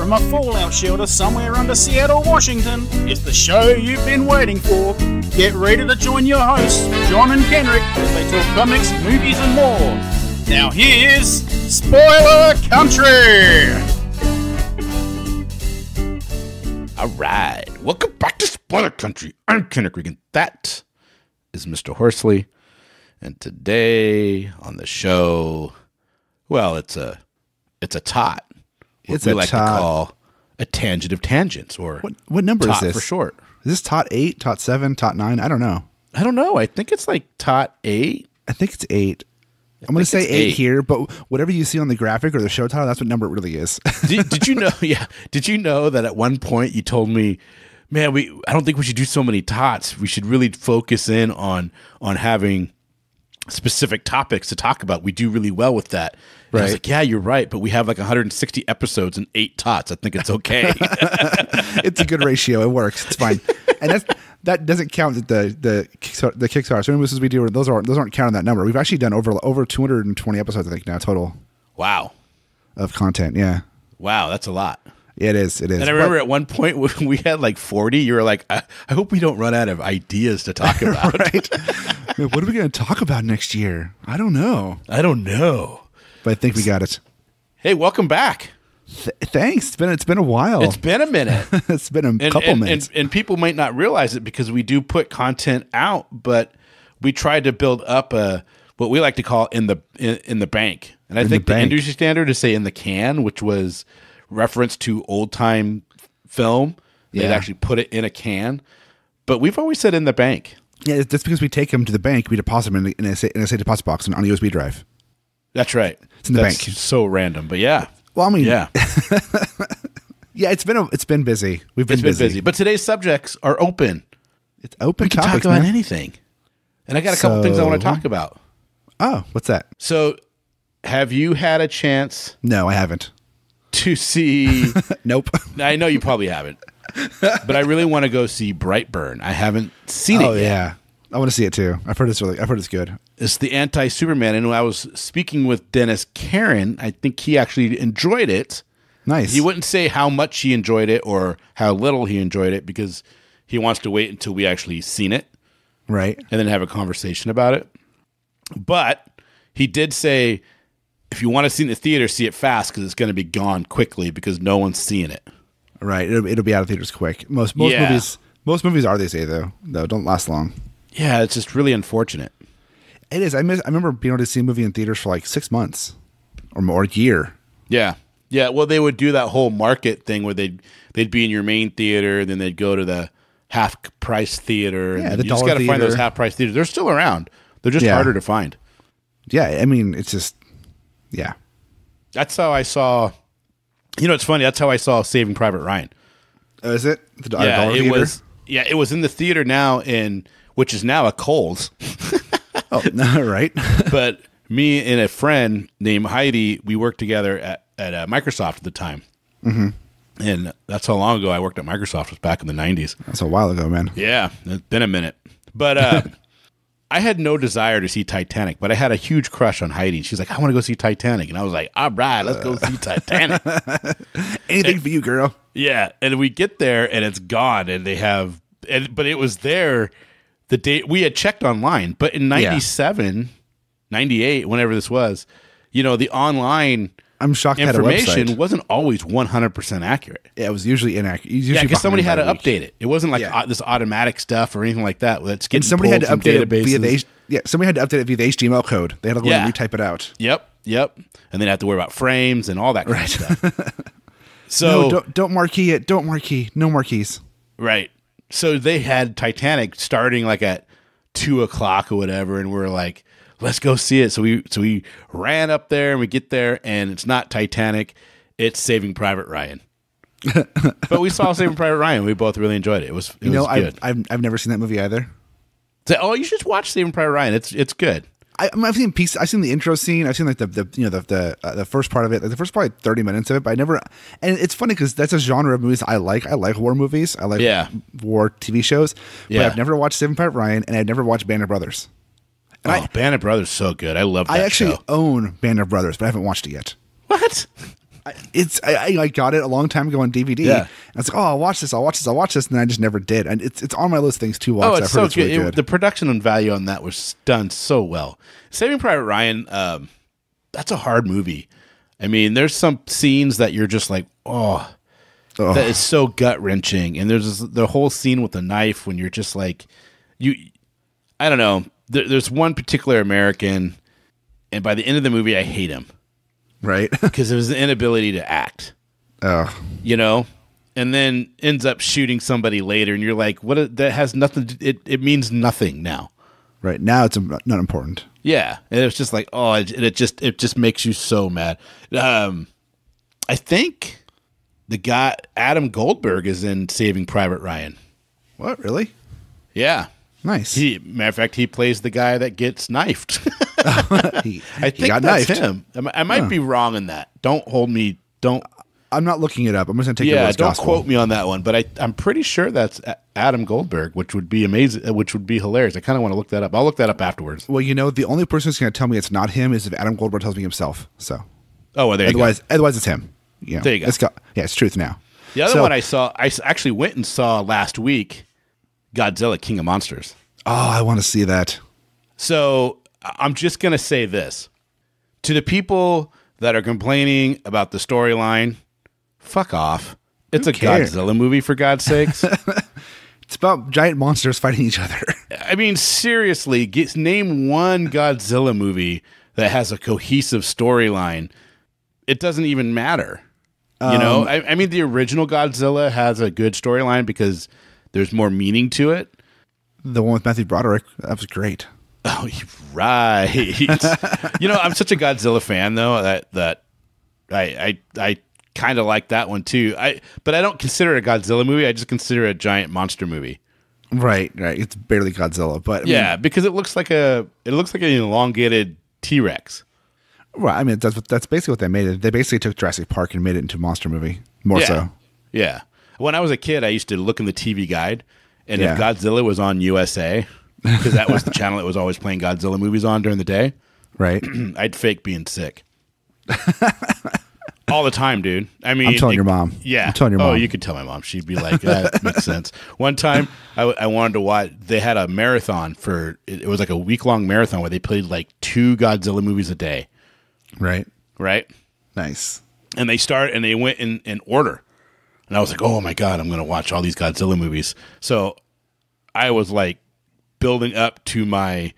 from a fallout shelter somewhere under Seattle, Washington, it's the show you've been waiting for. Get ready to join your hosts, John and Kenric, as they talk comics, movies, and more. Now here's Spoiler Country! Alright, welcome back to Spoiler Country. I'm Kenric, and that is Mr. Horsley. And today on the show, well, it's a TOT. What we like to call a tangent of tangents, or what number TOT is this for short? Is this TOT 8, TOT 7, TOT 9? I don't know. I think it's like TOT 8. I think it's 8. I'm going to say 8 here, but whatever you see on the graphic or the show title, that's what number it really is. Did you know? Yeah. Did you know that at one point you told me, man, I don't think we should do so many TOTs. We should really focus in on having specific topics to talk about. We do really well with that. Right. I was like, yeah, you're right, but we have like 160 episodes and 8 TOTs. I think it's okay. It's a good ratio. It works. It's fine. And that doesn't count the Kickstarter. So movies we do, those aren't counting that number. We've actually done over 220 episodes, I think, now total. Wow. Of content, yeah. Wow, that's a lot. It is. And I remember at one point when we had like 40, you were like, I hope we don't run out of ideas to talk about. Right? Man, what are we going to talk about next year? I don't know. But I think we got it. Hey, welcome back. Thanks. It's been a while. It's been a minute. It's been a couple minutes. And people might not realize it because we do put content out, but we tried to build up what we like to call in the bank. And I think the industry standard is say in the can, which was reference to old time film. They'd actually put it in a can. But we've always said in the bank. Yeah, that's because we take them to the bank, we deposit them in a safe deposit box on a USB drive. That's right. It's in the bank. So random, but yeah. Well, I mean, yeah. Yeah, it's been busy. We've been busy. But today's subjects are open. It's open we can topics, talk about man. anything. And I got a couple things I want to talk about. Oh, what's that? So, have you had a chance? No, I haven't. To see? Nope. I know you probably haven't. But I really want to go see Brightburn. I haven't seen it yet. Yeah. I want to see it too. I've heard it's good. It's the anti-Superman, and when I was speaking with Dennis Karen, I think he actually enjoyed it. Nice. He wouldn't say how much he enjoyed it or how little he enjoyed it because he wants to wait until we actually seen it. Right. And then have a conversation about it. But he did say, if you want to see it in the theater, see it fast because it's going to be gone quickly because no one's seeing it. Right. It'll be out of theaters quick. Most movies are, they say, though, don't last long. Yeah, it's just really unfortunate. It is. I remember being able to see a movie in theaters for like 6 months or more, a year. Yeah. Yeah, well, they would do that whole market thing where they'd be in your main theater, then they'd go to the half-price theater. Yeah, and the you just got to find those half-price theaters. They're still around. They're just harder to find. Yeah, I mean, it's just, yeah. That's how I saw, it's funny, that's how I saw Saving Private Ryan. Oh, is it? The yeah, theater? It was in the theater now which is now a Kohl's. Oh, no, right. But me and a friend named Heidi, we worked together at Microsoft at the time. Mm-hmm. And that's how long ago I worked at Microsoft. It was back in the 90s. That's a while ago, man. Yeah, it's been a minute. But I had no desire to see Titanic, but I had a huge crush on Heidi. She's like, I want to go see Titanic. And I was like, all right, let's go see Titanic. Anything for you, girl. Yeah, and we get there, and it's gone. And but it was there the day we had checked online. But in 97, 98, whenever this was, the online I'm shocked information wasn't always 100% accurate. Yeah, it was usually inaccurate. Yeah, because somebody had to update it. It wasn't like this automatic stuff or anything like that. That's getting somebody had to update it via somebody had to update it via the HTML code. They had to go and retype it out. Yep. And then have to worry about frames and all that kind of stuff. So no, don't marquee it. Don't marquee. No marquees. Right. So they had Titanic starting like at 2:00 or whatever, and we're like, let's go see it. So we ran up there and we get there, and it's not Titanic, it's Saving Private Ryan. But we saw Saving Private Ryan. We both really enjoyed it. It was good. I've never seen that movie either. So, you should watch Saving Private Ryan. It's good. I've seen pieces. I've seen the intro scene. I've seen like the first part of it, like the first probably 30 minutes of it. But I never. And it's funny because that's a genre of movies I like. I like war movies. I like war TV shows. But I've never watched Saving Private Ryan, and I've never watched Band of Brothers. And Band of Brothers is so good. I love that. I actually own Band of Brothers, but I haven't watched it yet. What? I got it a long time ago on DVD. Yeah. And I was like, oh, I'll watch this, and then I just never did. And it's on my list of things to watch. Oh, it's so it's really good. The production and value on that was done so well. Saving Private Ryan, that's a hard movie. I mean, there's some scenes that you're just like, oh. That is so gut wrenching, and there's the whole scene with the knife when you're just like, I don't know. There's one particular American, and by the end of the movie, I hate him, right? Because it was the inability to act. Oh, and then ends up shooting somebody later, and you're like, what? That has nothing. It means nothing now. Right now, it's not important. Yeah, and it's just like, oh, it just makes you so mad. I think. The guy, Adam Goldberg, is in Saving Private Ryan. What, really? Yeah. Nice. Matter of fact, he plays the guy that gets knifed. I think that's knifed. Him. I might be wrong in that. Don't hold me. Don't. I'm not looking it up. I'm just going to take your word as gospel. Don't quote me on that one, but I'm pretty sure that's Adam Goldberg, which would be amazing, which would be hilarious. I kind of want to look that up. I'll look that up afterwards. Well, the only person who's going to tell me it's not him is if Adam Goldberg tells me himself. So. Oh, well, there you go. Otherwise, it's him. There you go. It's truth now. The other one I actually went and saw last week, Godzilla King of Monsters. Oh, I want to see that. So I'm just going to say this. To the people that are complaining about the storyline, fuck off. It's a Godzilla movie, for God's sakes. It's about giant monsters fighting each other. I mean, seriously, name one Godzilla movie that has a cohesive storyline. It doesn't even matter. I mean, the original Godzilla has a good storyline because there's more meaning to it. The one with Matthew Broderick, that was great. Oh, right. I'm such a Godzilla fan, though, that I kind of like that one, too. But I don't consider it a Godzilla movie. I just consider it a giant monster movie. Right. It's barely Godzilla, but because it looks like an elongated T-Rex. Right, I mean that's basically what they made it. They basically took Jurassic Park and made it into a monster movie. More so. Yeah. When I was a kid, I used to look in the TV guide, and if Godzilla was on USA, because that was the channel that was always playing Godzilla movies on during the day, right? I'd fake being sick all the time, dude. I mean, I'm telling your mom. Yeah, I'm telling your mom. Oh, you could tell my mom. She'd be like, "That makes sense." One time, I wanted to watch. They had a marathon it was like a week-long marathon where they played like 2 Godzilla movies a day. Right. Nice. And they went in order. And I was like, oh my God, I'm going to watch all these Godzilla movies. So I was like building up to my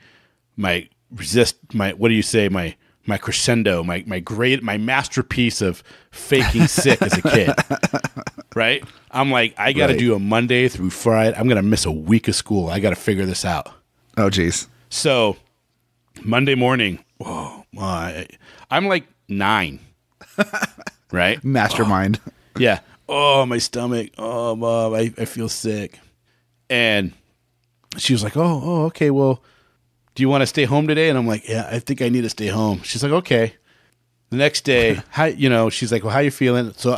crescendo, my masterpiece of faking sick as a kid. Right? I'm like, I got to do a Monday through Friday. I'm going to miss a week of school. I got to figure this out. Oh, geez. So Monday morning, I'm like 9, right? Mastermind. Oh, yeah. Oh, my stomach. Oh, Mom, I feel sick. And she was like, oh, okay. Well, do you want to stay home today? And I'm like, yeah, I think I need to stay home. She's like, okay. The next day, she's like, well, how you feeling? So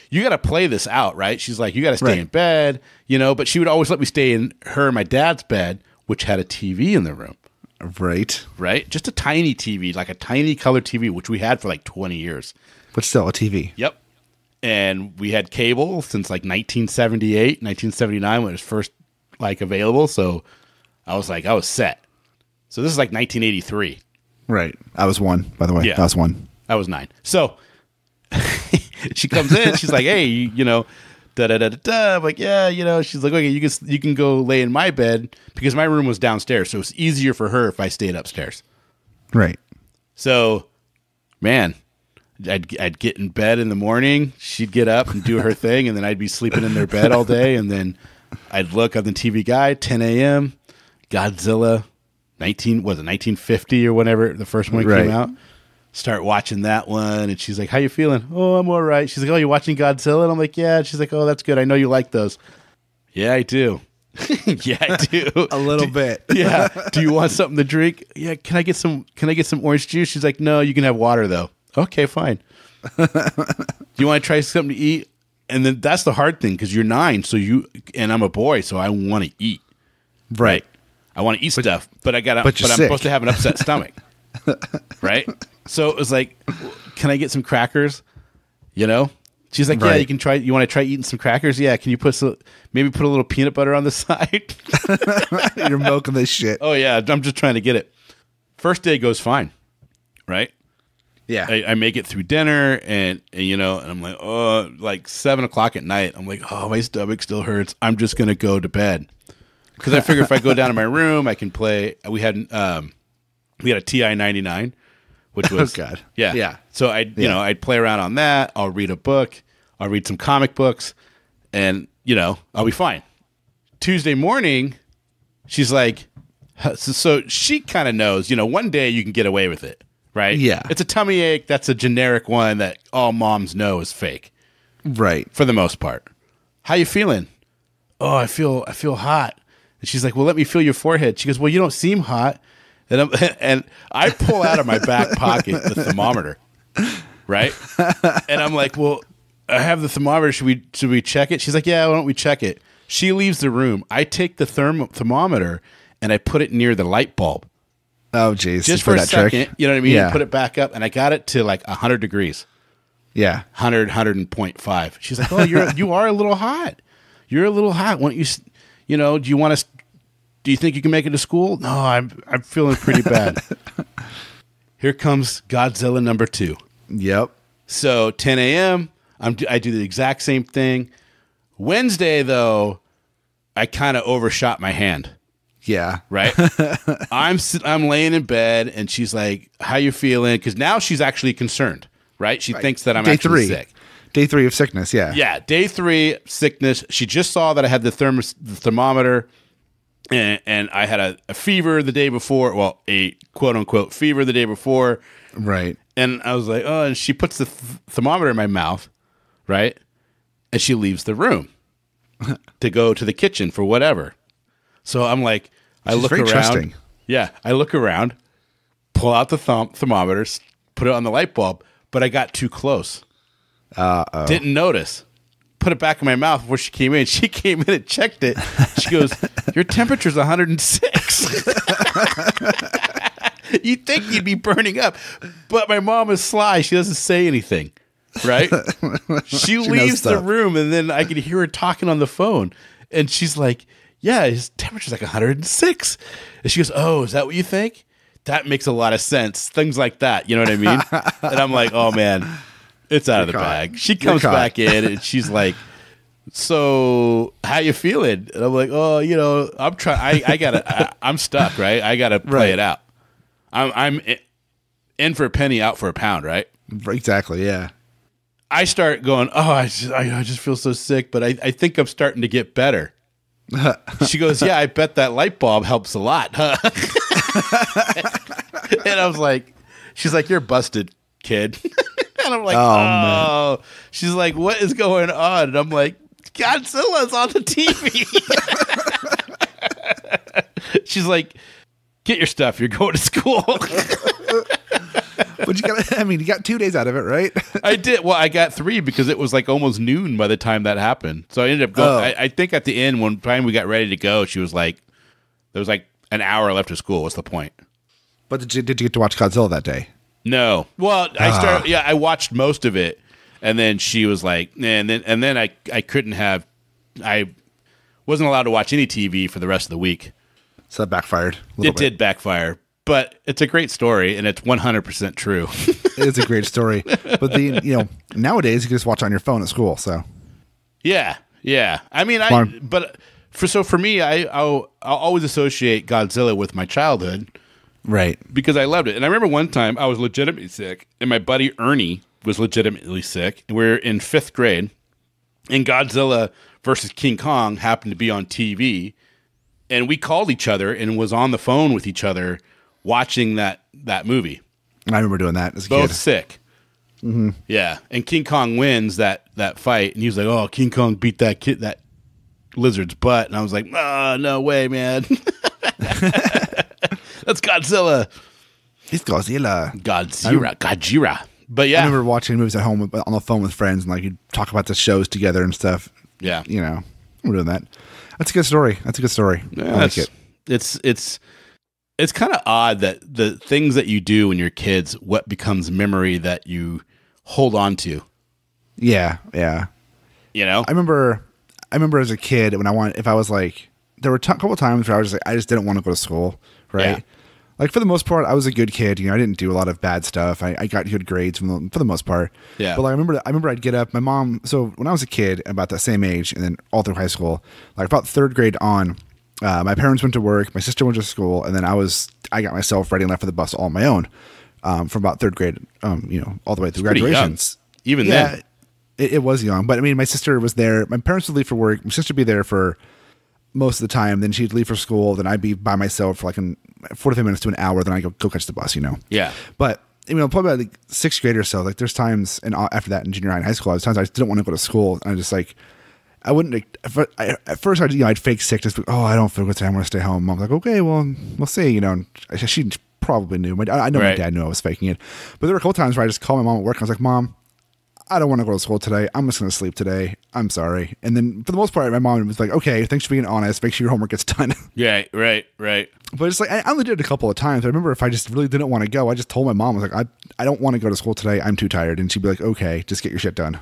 you got to play this out, right? She's like, you got to stay in bed, but she would always let me stay in her and my dad's bed, which had a TV in the room. Right. Just a tiny TV, like a tiny color TV, which we had for like 20 years. But still a TV. Yep. And we had cable since like 1978, 1979 when it was first like available. So I was set. So this is like 1983. Right. I was 1, by the way. Yeah. I was 1. I was 9. So she comes in. She's like, hey, da-da-da-da-da. I'm like, yeah, she's like, okay, you can go lay in my bed because my room was downstairs. So it's easier for her if I stayed upstairs. Right. So, man, I'd get in bed in the morning. She'd get up and do her thing. And then I'd be sleeping in their bed all day. And then I'd look on the TV guide, 10 a.m., Godzilla, 1950 or whatever, the first one came out. Start watching that one, and she's like, how you feeling? Oh, I'm all right. She's like, oh, you watching Godzilla? And I'm like, yeah. And she's like, oh, that's good. I know you like those. Yeah, I do. Yeah, I do. A little bit. Yeah. Do you want something to drink? Yeah. Can I get some orange juice? She's like, no, you can have water though. Okay, fine. Do you want to try something to eat? And then that's the hard thing because you're 9, and I'm a boy, so I want to eat. Right. I want to eat stuff, but I'm sick. supposed to have an upset stomach. Right? So it was like, can I get some crackers? You know? She's like, yeah, you can try. You want to try eating some crackers? Yeah. Can you maybe put a little peanut butter on the side? You're milking this shit. Oh yeah, I'm just trying to get it. First day goes fine, right? Yeah. I make it through dinner, and and I'm like, oh, like 7:00 at night. I'm like, oh, my stomach still hurts. I'm just gonna go to bed because I figure if I go down to my room, I can play. We had a TI 99. Which was yeah. So I'd play around on that. I'll read a book. I'll read some comic books, and I'll be fine. Tuesday morning, she's like, so she kind of knows. One day you can get away with it, right? Yeah, it's a tummy ache. That's a generic one that all moms know is fake, right? For the most part. How you feeling? Oh, I feel hot. And she's like, well, let me feel your forehead. She goes, well, you don't seem hot. And I pull out of my back pocket the thermometer, right? And I'm like, well, I have the thermometer. Should we check it? She's like, yeah, why don't we check it? She leaves the room. I take the thermometer and I put it near the light bulb. Oh, geez. Just for a second. You know what I mean? Yeah. Put it back up, and I got it to like 100 degrees. Yeah. 100.5. She's like, oh, you are a little hot. You're a little hot. Why don't you, do you think you can make it to school? No, I'm feeling pretty bad. Here comes Godzilla number 2. Yep. So 10 a.m., I do the exact same thing. Wednesday, though, I kind of overshot my hand. Yeah. Right? I'm laying in bed, and she's like, how you feeling? Because now she's actually concerned, right? She thinks that I'm actually sick. Day 3 of sickness, yeah. Yeah, day 3, sickness. She just saw that I had the thermometer. And I had a fever the day before, well, a quote-unquote fever the day before. Right. And I was like, oh, and she puts the thermometer in my mouth, right? And she leaves the room to go to the kitchen for whatever. So I'm like, I look around. Trusting. Yeah, I look around, pull out the thermometer, put it on the light bulb, but I got too close. Uh-oh. Didn't notice. Put it back in my mouth before she came in. She came in and checked it. She goes, your temperature's 106. You'd think you'd be burning up. But my mom is sly. She doesn't say anything, right? She leaves the room, and then I can hear her talking on the phone. And she's like, yeah, his temperature's like 106. And she goes, oh, is that what you think? That makes a lot of sense. Things like that. You know what I mean? And I'm like, oh, man. It's out of the bag. She comes back in, and she's like, so how you feeling? And I'm like, oh, I'm trying. I'm stuck, right? I gotta play it out. I'm in for a penny, out for a pound, right? Exactly. Yeah. I start going, oh, I just feel so sick, but I think I'm starting to get better. She goes, yeah, I bet that light bulb helps a lot, huh? And I was like, she's like, you're busted, kid. And I'm like, oh. Man. She's like, what is going on? And I'm like, Godzilla's on the TV. She's like, get your stuff. You're going to school. But you got 2 days out of it, right? I did. Well, I got 3 because it was like almost noon by the time that happened. So I ended up going. I think at the end, when time we got ready to go, she was like, there was like an hour left of school. What's the point? But did you get to watch Godzilla that day? No. Well, I watched most of it, and then she was like, and then I couldn't have, I wasn't allowed to watch any TV for the rest of the week. So that backfired. It did backfire, but it's a great story, and it's 100% true. It is a great story, but nowadays you can just watch on your phone at school. So yeah. I mean, for me, I'll always associate Godzilla with my childhood. Right. Because I loved it. And I remember one time I was legitimately sick, and my buddy Ernie was legitimately sick. And we were in 5th grade, and Godzilla versus King Kong happened to be on TV. And we called each other and was on the phone with each other watching that movie. I remember doing that as a kid. Both sick. Mm-hmm. Yeah. And King Kong wins that fight. And he was like, oh, King Kong beat that lizard's butt. And I was like, oh, no way, man. That's Godzilla. It's Godzilla. Godzilla. But yeah. I remember watching movies at home on the phone with friends, and like you'd talk about the shows together and stuff. Yeah. We're doing that. That's a good story. Yeah, I like it. It's kind of odd that the things that you do when you're kids, what becomes memory that you hold on to. Yeah, yeah. You know, I remember as a kid when there were a couple times where I was like, I just didn't want to go to school, right? Yeah. Like for the most part, I was a good kid. You know, I didn't do a lot of bad stuff. I got good grades for the most part. Yeah. But like, I remember I'd get up. My mom. So when I was a kid, about the same age, and then all through high school, like about third grade on, my parents went to work. My sister went to school, and then I got myself ready and left for the bus all on my own. From about third grade, all the way through graduations. Even then. It was young, but I mean, my sister was there. My parents would leave for work. My sister would be there for most of the time. Then she'd leave for school. Then I'd be by myself for like 45 minutes to an hour. Then I go catch the bus, Yeah. But probably about like sixth grade or so. Like there's times, and after that in junior high and high school, there's times I just didn't want to go to school. And I just like, I wouldn't. At first, I'd fake sick. Just oh, I don't feel good today. I want to stay home. I'm like, okay, well, we'll see. And she probably knew. I know my dad knew I was faking it. But there were a couple times where I just called my mom at work. And I was like, Mom, I don't want to go to school today. I'm just going to sleep today. I'm sorry. And then for the most part, my mom was like, okay, thanks for being honest. Make sure your homework gets done. Yeah, right. But it's like, I only did it a couple of times. I remember if I just really didn't want to go, I just told my mom, I was like, I don't want to go to school today. I'm too tired. And she'd be like, okay, just get your shit done.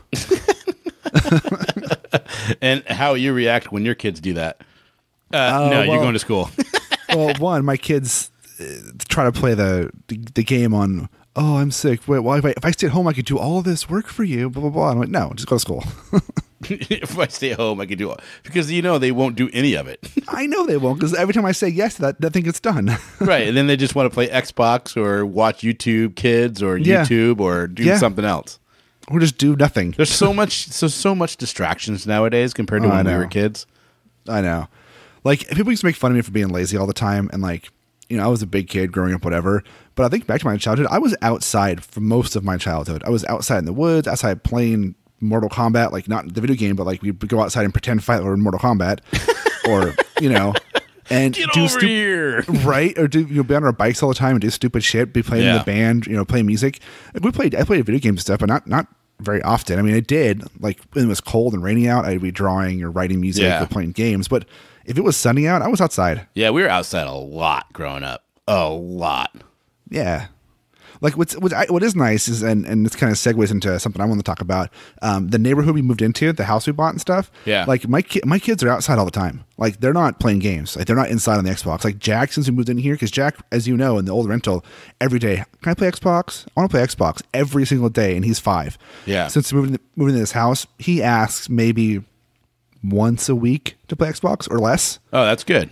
And how you react when your kids do that? No, you're going to school. Well, one, my kids try to play the game on, oh, I'm sick. Wait, well, if I stay at home, I could do all of this work for you, blah, blah, blah. I'm like, no, just go to school. If I stay at home, I can do it. Because they won't do any of it. I know they won't, because every time I say yes to that thing gets done. Right, and then they just want to play Xbox or watch YouTube Kids or YouTube or do something else. Or just do nothing. There's so much distractions nowadays compared to when we were kids. I know. Like, people used to make fun of me for being lazy all the time, and like, I was a big kid growing up, whatever. But I think back to my childhood, I was outside for most of my childhood. I was outside in the woods, outside playing Mortal Kombat, like not the video game, but like we'd go outside and pretend fight or Mortal Kombat, or and get over here, right? Or do be on our bikes all the time and do stupid shit, be playing in the band, play music. I played video games and stuff, but not very often. I mean, I did like when it was cold and rainy out, I'd be drawing or writing music or playing games, but if it was sunny out, I was outside. Yeah, we were outside a lot growing up. A lot. Yeah. Like what is nice is, and this kind of segues into something I want to talk about. The neighborhood we moved into, the house we bought and stuff. Yeah. Like my kids are outside all the time. Like they're not playing games. Like they're not inside on the Xbox. Like Jack, since we moved in here, because Jack, as you know, in the old rental, every day, can I play Xbox? I want to play Xbox every single day, and he's 5. Yeah. Since moving into this house, he asks maybe once a week to play Xbox or less. Oh, that's good.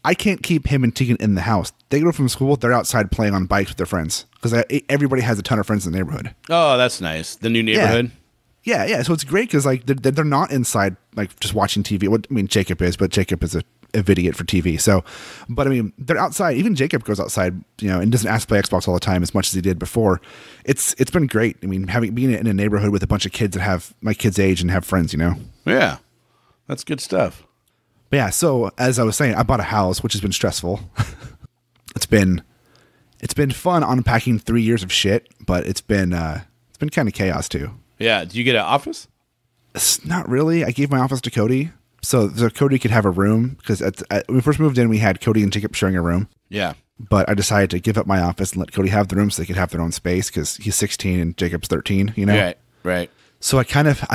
I can't keep him and Tegan in the house. They go from school, they're outside playing on bikes with their friends because everybody has a ton of friends in the neighborhood. Oh, that's nice. The new neighborhood. Yeah. So it's great because like they're not inside like just watching TV. Well, I mean, Jacob is, but Jacob is a idiot for TV. So, but I mean, they're outside. Even Jacob goes outside, and doesn't ask to play Xbox all the time as much as he did before. It's been great. I mean, being in a neighborhood with a bunch of kids that have my kids' age and have friends. Yeah, that's good stuff. But yeah, so as I was saying, I bought a house, which has been stressful. It's been fun unpacking 3 years of shit, but it's been kind of chaos too. Yeah. Do you get an office? It's not really. I gave my office to Cody, so Cody could have a room because when we first moved in, we had Cody and Jacob sharing a room. Yeah. But I decided to give up my office and let Cody have the room so they could have their own space because he's 16 and Jacob's 13. Right. So I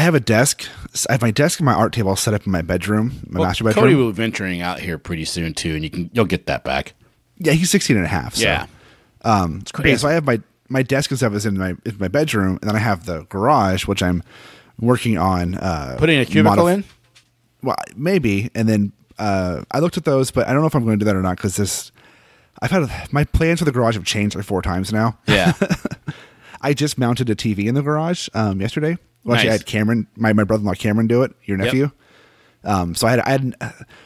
have a desk. I have my desk and my art table set up in my bedroom, master bedroom. Cody will be venturing out here pretty soon too, and you'll get that back. Yeah, he's 16 and a half. So. Yeah. It's crazy. Yeah, so I have my desk and stuff is in my bedroom, and then I have the garage, which I'm working on. Putting a cubicle in? Well, maybe. And then I looked at those, but I don't know if I'm going to do that or not because my plans for the garage have changed like 4 times now. Yeah. I just mounted a TV in the garage yesterday. Well, actually, I had Cameron, my brother-in-law Cameron, do it. Your nephew. Yep. So I had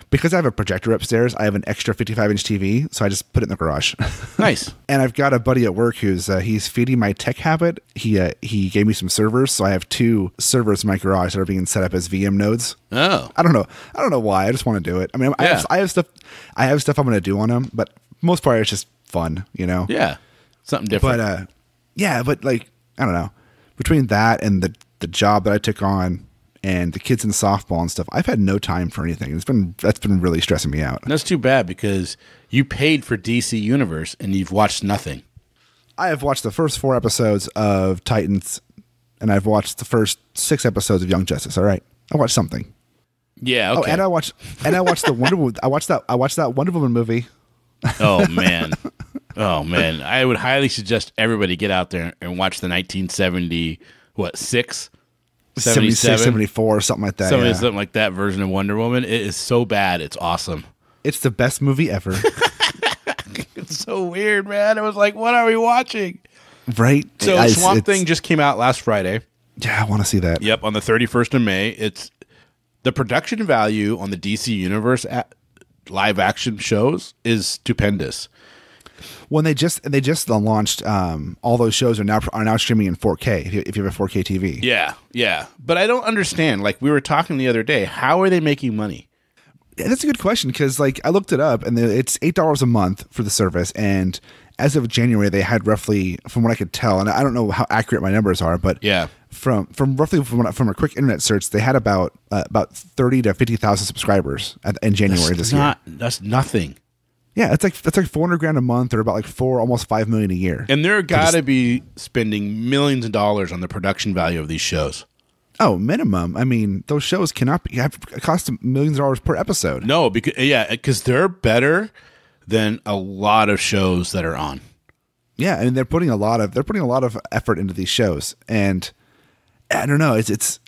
because I have a projector upstairs. I have an extra 55-inch TV, so I just put it in the garage. Nice. And I've got a buddy at work who's he's feeding my tech habit. He gave me some servers, so I have 2 servers in my garage that are being set up as VM nodes. Oh. I don't know why. I just want to do it. I mean, I have stuff I'm going to do on them, but most part it's just fun, Yeah. Something different. But but like I don't know. Between that and the job that I took on and the kids in softball and stuff, I've had no time for anything. That's been really stressing me out. That's too bad because you paid for DC Universe and you've watched nothing. I have watched the first 4 episodes of Titans, and I've watched the first 6 episodes of Young Justice. All right, I watched something. Yeah. Okay. Oh, and I watched the Wonder Woman. I watched that Wonder Woman movie. Oh man. Oh man. I would highly suggest everybody get out there and watch the 1970 6 76, 74, something like that. Something like that version of Wonder Woman. It is so bad. It's awesome. It's the best movie ever. It's so weird, man. It was like, what are we watching? Right. So Swamp Thing just came out last Friday. Yeah, I want to see that. Yep, on the 31st of May. It's the production value on the DC Universe live action shows is stupendous. When they just launched, all those shows are now streaming in 4K if you have a 4K TV. Yeah. But I don't understand. Like we were talking the other day, how are they making money? Yeah, that's a good question because like I looked it up and it's $8 a month for the service, and as of January they had roughly, from what I could tell, and I don't know how accurate my numbers are, but yeah, from a quick internet search, they had about 30 to 50,000 subscribers in January this year. That's nothing. Yeah, that's like $400,000 a month, or about like almost $5 million a year. And they're got to be spending millions of dollars on the production value of these shows. Oh, minimum. I mean, those shows cost millions of dollars per episode. No, because they're better than a lot of shows that are on. Yeah, and they're putting a lot of effort into these shows, and I don't know, it's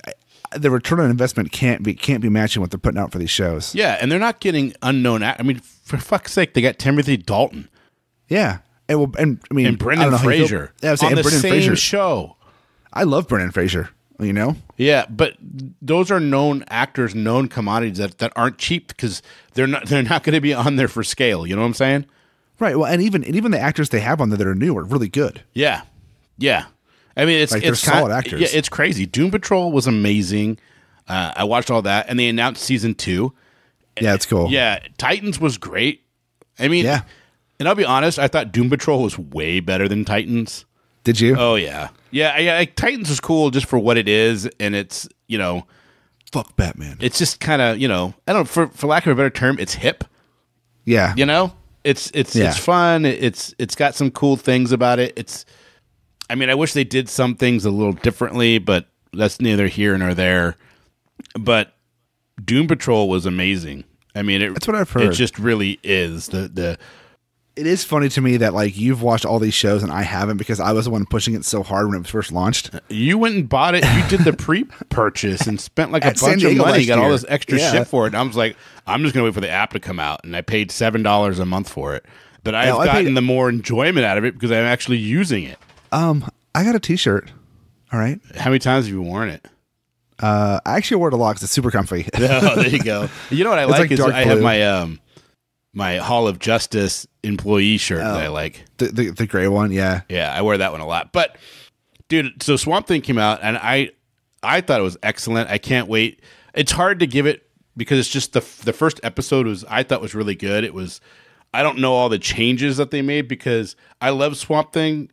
the return on investment can't be matching what they're putting out for these shows. Yeah, and they're not getting unknown. I mean, for fuck's sake, they got Timothy Dalton. Yeah, and Brendan Fraser on the same show. I love Brendan Fraser. You know? Yeah, but those are known actors, known commodities that aren't cheap because they're not going to be on there for scale. You know what I'm saying? Right. Well, and even the actors they have on there that are new are really good. Yeah. I mean, they're solid actors. Yeah, it's crazy. Doom Patrol was amazing. I watched all that, and they announced season 2. Yeah, it's cool. Yeah, Titans was great. I mean, yeah. And I'll be honest, I thought Doom Patrol was way better than Titans. Did you? Oh yeah. Like, Titans is cool just for what it is, and it's fuck Batman. It's just kind of I don't know, for lack of a better term, it's hip. Yeah. It's fun. It's got some cool things about it. I mean, I wish they did some things a little differently, but that's neither here nor there. But Doom Patrol was amazing. I mean, that's what I've heard. It just really is It is funny to me that like you've watched all these shows and I haven't, because I was the one pushing it so hard when it was first launched. You went and bought it. You did the pre-purchase and spent like a bunch of money. Got all this extra shit for it. And I was like, I'm just going to wait for the app to come out. And I paid $7 a month for it. But I've gotten the more enjoyment out of it because I'm actually using it. I got a t-shirt. All right. How many times have you worn it? I actually wore it a lot because it's super comfy. Oh, there you go. You know what I like is I have my Hall of Justice employee shirt that I like. The gray one, yeah. Yeah, I wear that one a lot. But, dude, so Swamp Thing came out, and I thought it was excellent. I can't wait. It's hard to give it because it's just the first episode I thought was really good. It was, I don't know all the changes that they made because I love Swamp Thing.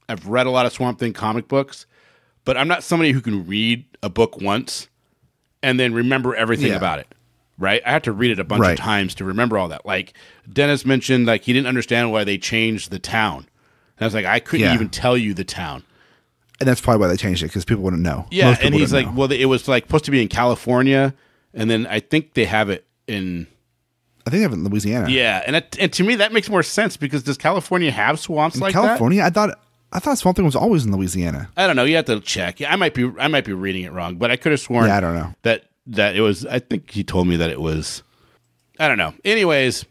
I've read a lot of Swamp Thing comic books, but I'm not somebody who can read a book once and then remember everything about it. Right? I had to read it a bunch of times to remember all that. Like Dennis mentioned, like he didn't understand why they changed the town. And I was like, I couldn't even tell you the town. And that's probably why they changed it, because people wouldn't know. Yeah, and he's like, well, it was like supposed to be in California, and then I think they have it in... I think they have it in Louisiana. Yeah, and to me that makes more sense, because does California have swamps like California? That? I thought Swamp Thing was always in Louisiana. I don't know. You have to check. Yeah, I might be reading it wrong, but I could have sworn I don't know. that it was, I think he told me that it was, I don't know. Anyways,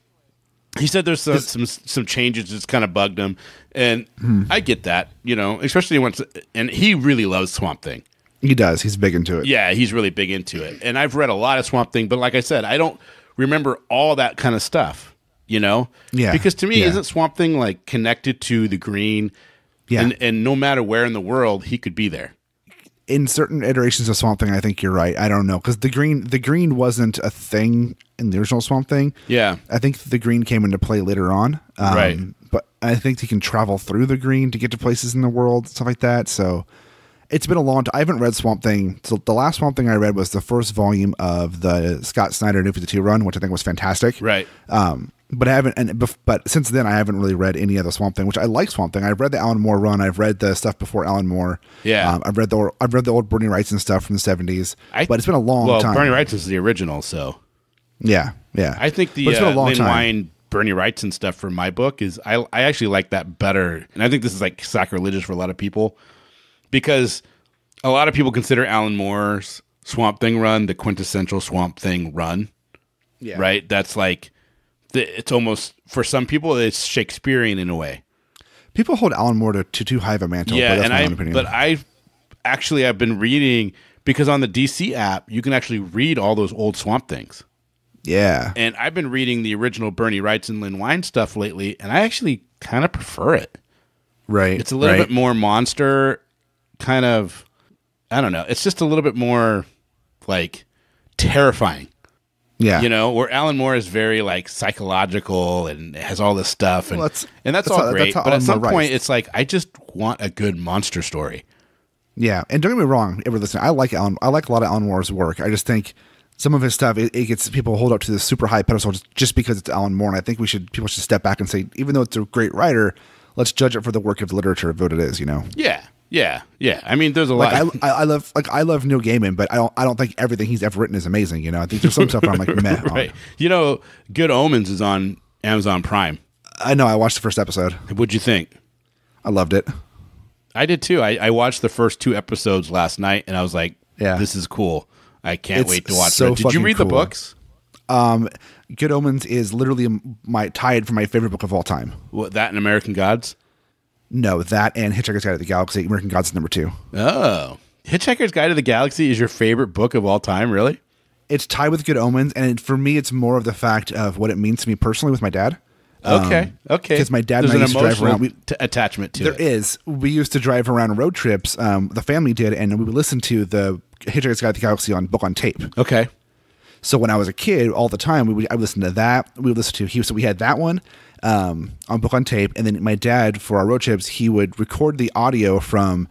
he said there's some changes that's kind of bugged him, and I get that, especially once, and he really loves Swamp Thing. He does. He's big into it. Yeah, he's really big into it. And I've read a lot of Swamp Thing, but like I said, I don't remember all that kind of stuff, Yeah. Because to me, isn't Swamp Thing like connected to the Green? Yeah. And no matter where in the world, he could be there. In certain iterations of Swamp Thing, I think you're right. I don't know, because the green wasn't a thing in the original Swamp Thing. Yeah, I think the Green came into play later on. Right, but I think he can travel through the Green to get to places in the world, stuff like that. So, It's been a long time. I haven't read Swamp Thing. So the last Swamp Thing I read was the first volume of the Scott Snyder New 52 run, which I think was fantastic. Right. But I haven't, but since then I haven't really read any other Swamp Thing, which I like Swamp Thing. I've read the Alan Moore run. I've read the stuff before Alan Moore. Yeah. I've read the old Bernie Wrightson stuff from the 70s. But it's been a long time. Bernie Wrightson's the original, so. Yeah. I think the Lynn Wein Bernie Wrightson stuff from my book is I actually like that better, and I think this is like sacrilegious for a lot of people because a lot of people consider Alan Moore's Swamp Thing run the quintessential Swamp Thing run. Yeah. Right. That's like. It's almost, for some people, it's Shakespearean in a way. People hold Alan Moore to too high of a mantle. Yeah, but that's my own opinion. But I've been reading, because on the DC app, you can actually read all those old Swamp Things. Yeah. And I've been reading the original Bernie Wrightson, Lynn Wein stuff lately, and I actually kind of prefer it. Right. It's a little bit more monster, kind of, I don't know. It's just a little bit more, like, terrifying. Yeah. You know, where Alan Moore is very like psychological and has all this stuff. And, that's all great. But at some point, it's like, I just want a good monster story. Yeah. And don't get me wrong, ever listen, I like a lot of Alan Moore's work. I just think some of his stuff, it gets people hold up to this super high pedestal just because it's Alan Moore. And I think people should step back and say, even though it's a great writer, let's judge it for the work of literature of what it is, you know? Yeah. Yeah. I mean, there's a lot. I love Neil Gaiman, but I don't think everything he's ever written is amazing. You know, I think there's some stuff where I'm like, meh. Right. You know, Good Omens is on Amazon Prime. I know. I watched the first episode. What'd you think? I loved it. I did too. I watched the first 2 episodes last night, and I was like, this is cool. I can't wait to watch it. Did you read the books? Good Omens is literally tied for my favorite book of all time. What, that and American Gods? No, that and Hitchhiker's Guide to the Galaxy. American Gods is number 2. Oh. Hitchhiker's Guide to the Galaxy is your favorite book of all time, really? It's tied with Good Omens, and for me, it's more of the fact of what it means to me personally with my dad. Okay. Because my dad and I used to drive around. Attachment to it. There is. We used to drive around road trips, the family did, and we would listen to the Hitchhiker's Guide to the Galaxy book on tape. Okay. So when I was a kid, all the time, I would listen to that. We would listen to, so we had that one on book on tape, and then my dad, for our road trips, he would record the audio from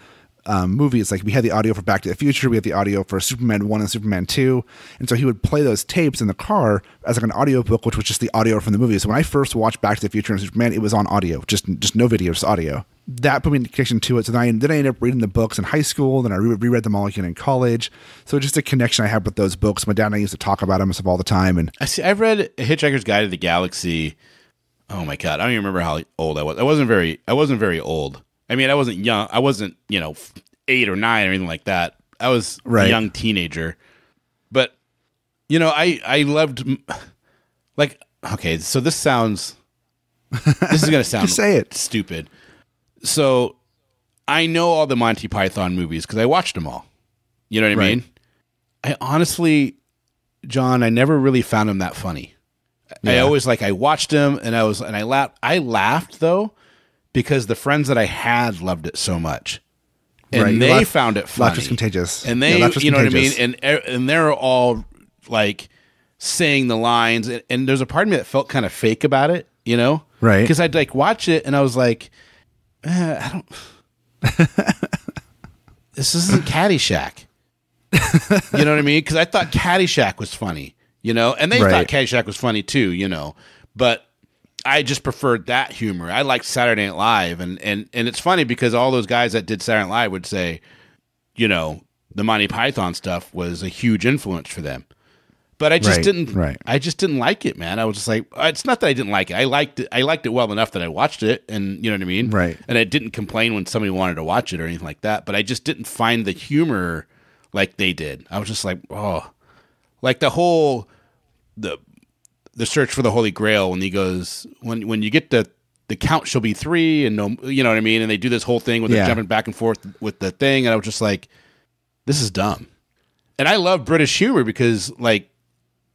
movies. Like we had the audio for Back to the Future, we had the audio for Superman 1 and Superman 2, and so he would play those tapes in the car as like an audio book, which was just the audio from the movie. So when I first watched Back to the Future and Superman, it was on audio, just no video, just audio. That put me in connection to it. So then I ended up reading the books in high school. Then I reread them all again in college. So just a connection I had with those books. My dad and I used to talk about them all the time. And I've read Hitchhiker's Guide to the Galaxy. Oh my God, I don't even remember how old I was. I wasn't very old. I mean, I wasn't young. I wasn't 8 or 9 or anything like that. I was a young teenager. But I loved okay. So this is gonna sound just say it. Stupid. So I know all the Monty Python movies because I watched them all. You know what I mean? I honestly, John, I never really found them that funny. Yeah. I always I watched them and I laughed. I laughed though because the friends that I had loved it so much, and they found it funny. Laughter's contagious, and they, what I mean, and they're all like saying the lines, and there's a part of me that felt kind of fake about it, right? Because I'd watch it and I was like, I don't. This isn't Caddyshack. You know what I mean? Because I thought Caddyshack was funny, and they thought Caddyshack was funny too, but I just preferred that humor. I liked Saturday Night Live, and it's funny because all those guys that did Saturday Night Live would say, the Monty Python stuff was a huge influence for them. But I just didn't. I just didn't like it, man. I was just like, it's not that I didn't like it. I liked it. I liked it well enough that I watched it, and you know what I mean. Right. And I didn't complain when somebody wanted to watch it or anything like that. But I just didn't find the humor like they did. I was just like, like the whole the search for the Holy Grail when he goes when you get the count shall be 3 and no, you know what I mean. And they do this whole thing where they're jumping back and forth with the thing, and I was just like, this is dumb. And I love British humor because I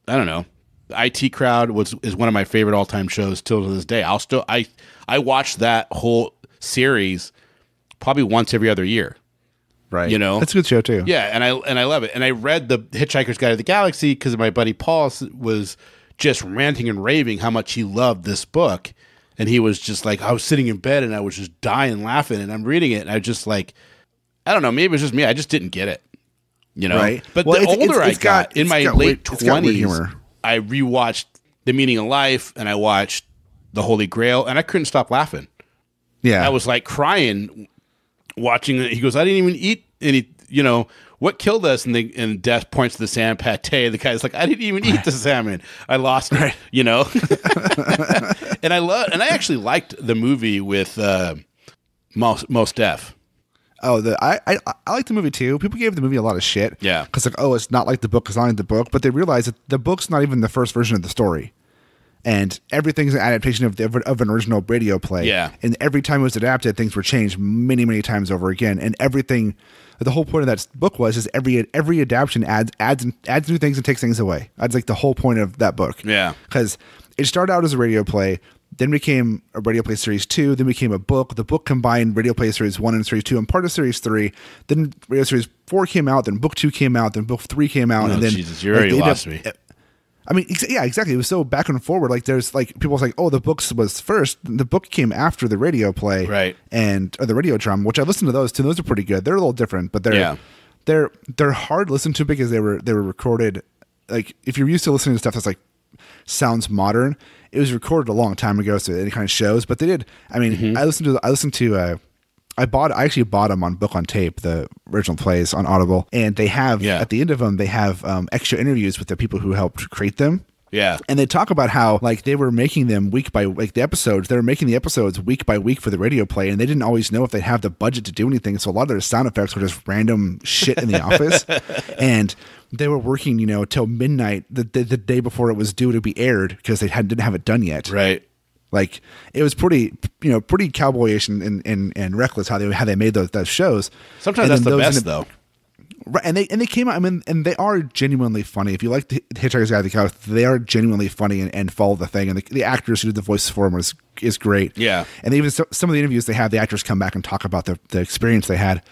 don't know. The IT Crowd is one of my favorite all time shows till to this day. I watch that whole series probably once every other year. Right. That's a good show too. Yeah, and I love it. And I read the Hitchhiker's Guide to the Galaxy because my buddy Paul was just ranting and raving how much he loved this book. And he was just like, I was sitting in bed and I was just dying laughing, and I'm reading it and I just I don't know. Maybe it was just me. I just didn't get it. You know, right? But the older I got, in my late 20s, I rewatched The Meaning of Life and I watched The Holy Grail, and I couldn't stop laughing. Yeah, I was like crying watching it. He goes, "I didn't even eat any." You know, what killed us? And Death points to the salmon pate. The guy's like, "I didn't even eat the salmon. I lost it." Right. You know, and I actually liked the movie with Mos Def. Oh, I like the movie too. People gave the movie a lot of shit. Yeah, because like, oh, it's not like the book. It's not like the book. But they realize that the book's not even the first version of the story, and everything's an adaptation of an original radio play. Yeah, and every time it was adapted, things were changed many, many times over again. And everything, the whole point of that book is every adaptation adds new things and takes things away. That's like the whole point of that book. Yeah, because it started out as a radio play. Then became a Radio Play Series 2, then became a book. The book combined Radio Play Series 1 and Series 2 and part of Series 3. Then Radio Series 4 came out, then Book 2 came out, then Book 3 came out. Oh, and then Jesus, you already lost me. I mean, yeah, exactly. It was so back and forward. Like there's like, people was like, oh, the books was first. The book came after the radio play. Right. Or the radio drum, which I listened to those too. Those are pretty good. They're a little different, but they're hard to listen to because they were recorded. Like if you're used to listening to stuff that's like sounds modern, it was recorded a long time ago, so it kind of shows. But they did. I mean, I actually bought them on book on tape, the original plays on Audible, and they have at the end of them they have extra interviews with the people who helped create them. Yeah, and they talk about how like they were making them week by like the episodes. They were making the episodes week by week for the radio play, and they didn't always know if they'd have the budget to do anything. So a lot of their sound effects were just random shit in the office, and they were working, you know, till midnight the day before it was due to be aired because they didn't have it done yet. Right. Like it was pretty cowboyish and reckless how they made those shows. Sometimes that's the best though. Right, and they came out. I mean, and they are genuinely funny. If you like the Hitchhiker's Guide to the Couch, they are genuinely funny and follow the thing. And the actors who did the voices for them is great. Yeah, and even some of the interviews they have, the actors come back and talk about the experience they had.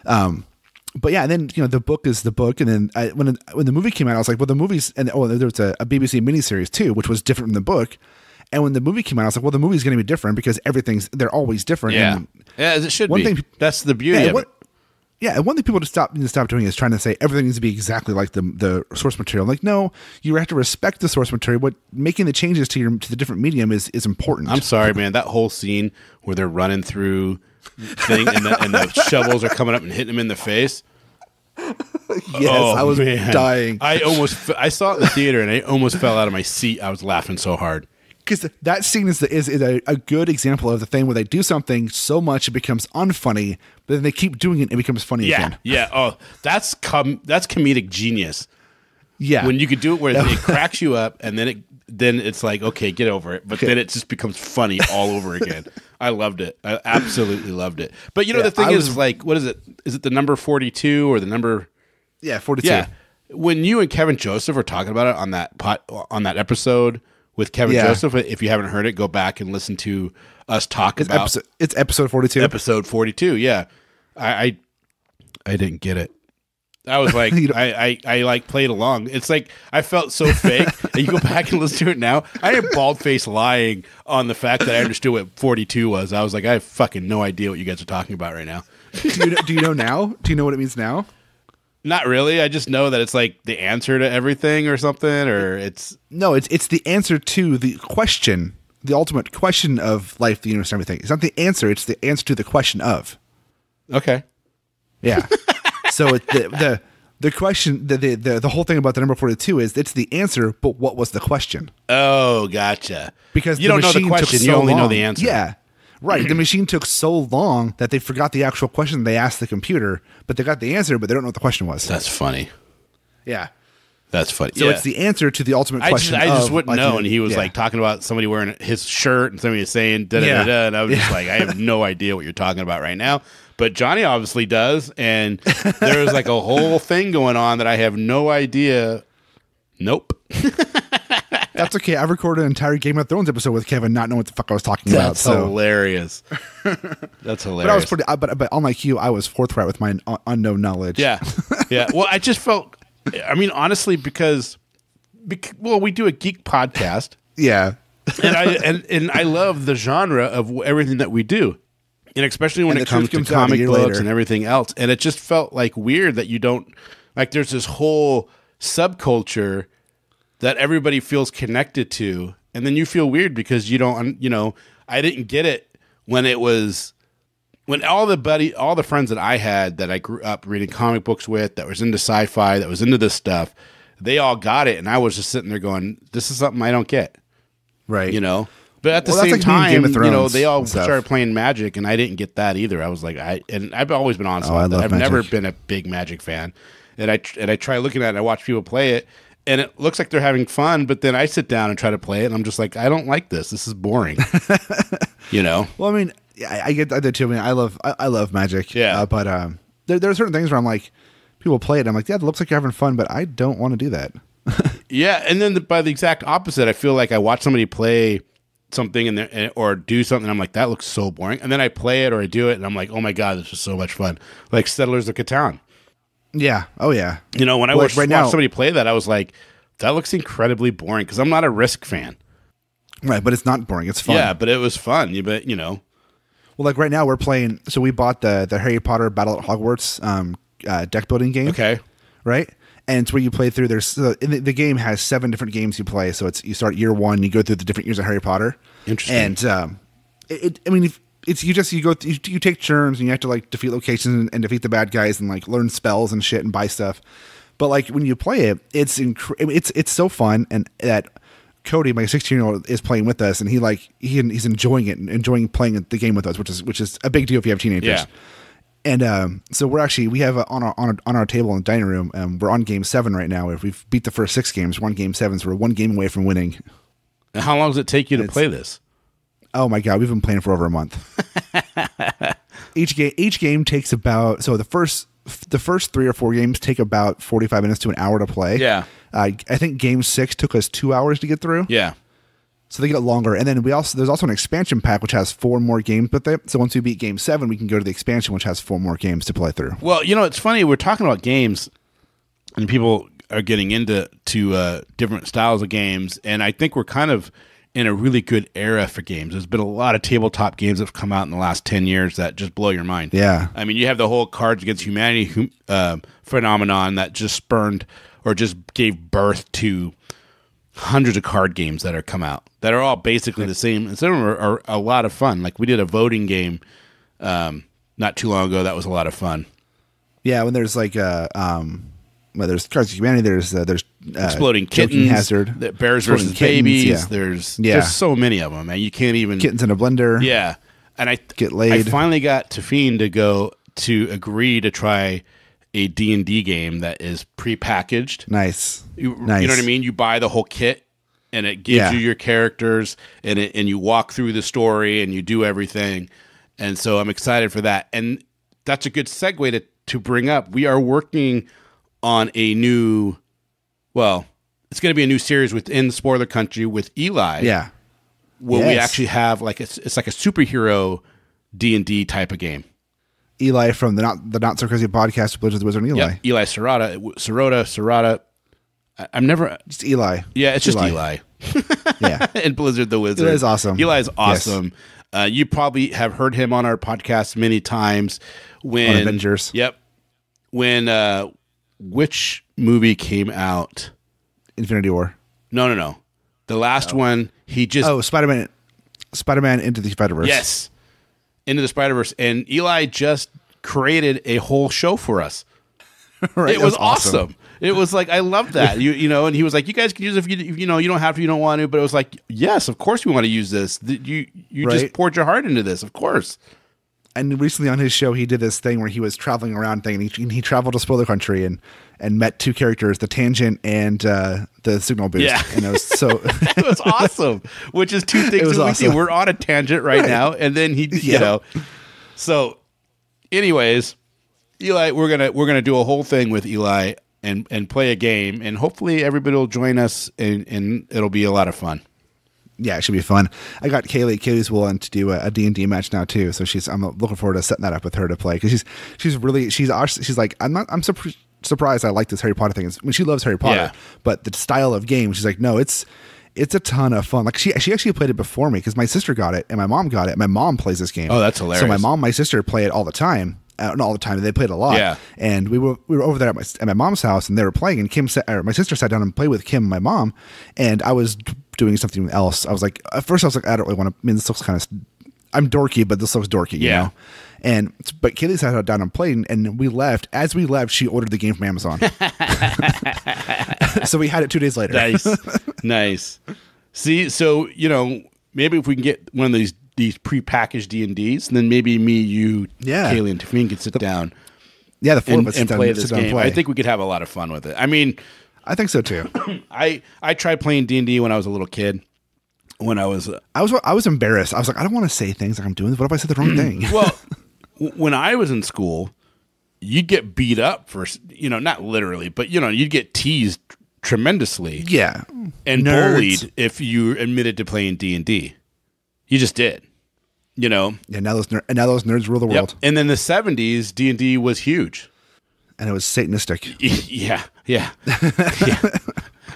But yeah, and then the book is the book, and then when the movie came out, I was like, well, the movies, and there was a BBC miniseries too, which was different from the book. And when the movie came out, I was like, well, the movie's going to be different because they're always different. Yeah, and as it should be. That's the beauty of it. Yeah, and one thing people need to stop doing is trying to say everything needs to be exactly like the source material. I'm like, no, you have to respect the source material, but making the changes to the different medium is important. I'm sorry, man. That whole scene where they're running through thing and the shovels are coming up and hitting them in the face. Yes, I was dying. I saw it in the theater and I almost fell out of my seat. I was laughing so hard. Because that scene is a good example of the thing where they do something so much it becomes unfunny, but then they keep doing it and it becomes funny again. Yeah. Oh, that's comedic genius. Yeah. When you could do it where it cracks you up and then it's like, okay, get over it. But then it just becomes funny all over again. I loved it. I absolutely loved it. But the thing is, like, what is it? Is it the number 42 or the number? Yeah, 42. Yeah. When you and Kevin Joseph were talking about it on that episode with Kevin Joseph, if you haven't heard it, go back and listen to us talk about it's episode 42. Episode 42, yeah. I didn't get it. I was like, I like played along. It's like I felt so fake. And you go back and listen to it now. I am bald faced lying on the fact that I understood what 42 was. I was like, I have fucking no idea what you guys are talking about right now. Do you know now? Do you know what it means now? Not really. I just know that it's like the answer to everything or something, or it's the answer to the question, the ultimate question of life, the universe, and everything. It's not the answer; it's the answer to the question of. Okay. Yeah. So the question, the whole thing about the number 42 is it's the answer, but what was the question? Oh, gotcha. Because you don't know the question; you only know the answer. Yeah. Right. The machine took so long that they forgot the actual question they asked the computer, but they got the answer, but they don't know what the question was. That's funny. Yeah. That's funny. So it's the answer to the ultimate question. I just wouldn't know. And he was like talking about somebody wearing his shirt and somebody was saying da-da-da-da. And I was just like, I have no idea what you're talking about right now. But Johnny obviously does. And there was like a whole thing going on that I have no idea. Nope. That's okay. I recorded an entire Game of Thrones episode with Kevin, not knowing what the fuck I was talking about. That's hilarious. That's hilarious. But I was but unlike you, I was forthright with my unknown knowledge. Yeah, yeah. Well, I just felt. I mean, honestly, because we do a geek podcast. Yeah, and I love the genre of everything that we do. And especially when it comes to comic books and everything else. And it just felt like weird that you don't, like there's this whole subculture that everybody feels connected to. And then you feel weird because you don't, I didn't get it when all the friends that I had that I grew up reading comic books with, that was into sci-fi, that was into this stuff, they all got it. And I was just sitting there going, this is something I don't get. Right. But at the same time, they all started playing Magic, and I didn't get that either. I was like, I've always been honest about that. I've never been a big Magic fan, and I try looking at it. I watch people play it, and it looks like they're having fun. But then I sit down and try to play it, and I'm just like, I don't like this. This is boring. Well, I mean, I get that too. I mean, I love Magic. Yeah. But there are certain things where I'm like, people play it. I'm like, yeah, it looks like you're having fun, but I don't want to do that. Yeah, and then by the exact opposite, I feel like I watch somebody play something or do something, I'm like, that looks so boring, and then I play it or I do it and I'm like, oh my god, this is so much fun. Like Settlers of Catan. Yeah. Oh yeah. When I watched somebody play that, I was like, that looks incredibly boring, because I'm not a Risk fan. Right, but it's not boring, it's fun. Yeah, but it was fun. Well, like right now we're playing, so we bought the Harry Potter Battle at Hogwarts deck building game. Okay. Right? And it's where you play through. The game has 7 different games you play. So you start year 1, you go through the different years of Harry Potter. Interesting. And you take turns and you have to like defeat locations and defeat the bad guys and like learn spells and shit and buy stuff. But like when you play it, it's so fun, and that Cody, my 16-year-old, is playing with us, and he's enjoying it and enjoying playing the game with us, which is a big deal if you have teenagers. Yeah. And so we have on our table in the dining room. We're on game 7 right now. If we've beat the first 6 games, we're on game 7, so we're 1 game away from winning. And how long does it take you to play this? Oh my god, we've been playing for over a month. Each game takes about, so the first 3 or 4 games take about 45 minutes to an hour to play. Yeah. I think game 6 took us 2 hours to get through. Yeah. So they get longer, and then there's also an expansion pack which has 4 more games with it. So once we beat game 7, we can go to the expansion, which has 4 more games to play through. Well, it's funny, we're talking about games, and people are getting into different styles of games, and I think we're kind of in a really good era for games. There's been a lot of tabletop games that have come out in the last 10 years that just blow your mind. Yeah. I mean, you have the whole Cards Against Humanity phenomenon that just spurned or just gave birth to hundreds of card games that are come out that are all basically the same, and some of them are a lot of fun. Like we did a voting game not too long ago that was a lot of fun. Yeah, when there's like there's Cards Against Humanity, there's Exploding Kittens, Hazard, Bears versus Babies. Yeah. There's so many of them, man. You can't even Kittens in a Blender. Yeah, and I Get Laid. I finally got Tafine to agree to try a D&D game that is prepackaged. Nice. You know what I mean? You buy the whole kit, and it gives you your characters, and you walk through the story, and you do everything. And so I'm excited for that. And that's a good segue to bring up. We are working on a new, it's going to be a new series within Spoiler Country with Eli. Yeah. Where we actually have it's like a superhero D&D type of game. Eli from the Not So Crazy podcast with Blizzard the Wizard and Eli. Yep. Eli Serrata. I'm never just Eli. Yeah, it's just Eli. Yeah. And Blizzard the Wizard. Eli's awesome. Eli's awesome. Yes. You probably have heard him on our podcast many times. On Avengers. Yep. When which movie came out? Infinity War. No. The last one, he just Spider-Man Into the Spider-Verse. Yes. Into the Spider-Verse, and Eli just created a whole show for us. Right, it was awesome. It was like, I love that. And he was like, you guys can use it if you don't have to, you don't want to, but it was like, yes, of course we want to use this. You just poured your heart into this, of course. And recently on his show, he did this thing where he was traveling around and he traveled to Spoiler Country and met 2 characters, the Tangent and the Signal Boost. Yeah. And it was so it was awesome. Which is 2 things that we do. We're on a tangent right now, and then So anyways, Eli, we're gonna do a whole thing with Eli and play a game, and hopefully everybody will join us, and it'll be a lot of fun. Yeah, it should be fun. I got Kaylee. Kaylee's willing to do a D&D match now too, so I'm looking forward to setting that up with her to play, because she's like, I'm surprised I like this Harry Potter thing. She loves Harry Potter, but the style of game, she's like, no, it's It's a ton of fun. Like she actually played it before me because my sister got it and my mom got it. My mom plays this game. Oh, that's hilarious. So my mom, my sister play it all the time. Not all the time. They played a lot. Yeah. And we were over there at my mom's house and they were playing. And my sister sat down and played with Kim, my mom. And I was doing something else. I was like, at first I was like, I don't really want to. I mean, this looks kind of. I'm dorky, but this looks dorky. You know? But Kaylee sat down and played, and we left. As we left, she ordered the game from Amazon. So we had it 2 days later. Nice. See, so maybe if we can get one of these prepackaged D&Ds, then maybe me, you, Kaylee, and Tiffany can sit down. Yeah, the four of us and play this game. I think we could have a lot of fun with it. I mean, I think so too. I tried playing D&D when I was a little kid. When I was embarrassed. I was like, I don't want to say things like I'm doing this. What if I said the wrong thing? Well, when I was in school, you'd get beat up for, not literally, but you'd get teased tremendously. Yeah. And bullied if you admitted to playing D&D. You just did. Yeah, now those nerds rule the world. Yep. And then the 70s, D&D was huge. And it was satanistic. Yeah.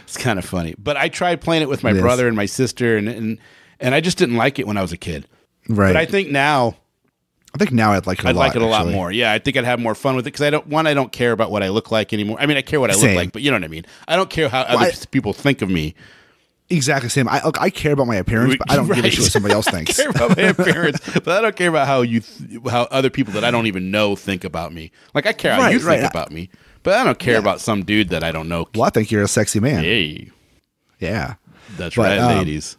It's kind of funny. But I tried playing it with my brother and my sister, and I just didn't like it when I was a kid. Right. But I think now I'd like it a lot. I'd like it a lot more. Yeah, I think I'd have more fun with it because I don't care about what I look like anymore. I mean, I care what I look like, but you know what I mean. I don't care how other people think of me. Exactly same. I care about my appearance, but I don't give a shit what somebody else thinks. I care about my appearance, but I don't care about how other people that I don't even know think about me. Like I care how you think about me, but I don't care about some dude that I don't know. Well, I think you're a sexy man. Hey, yeah, that's right, ladies.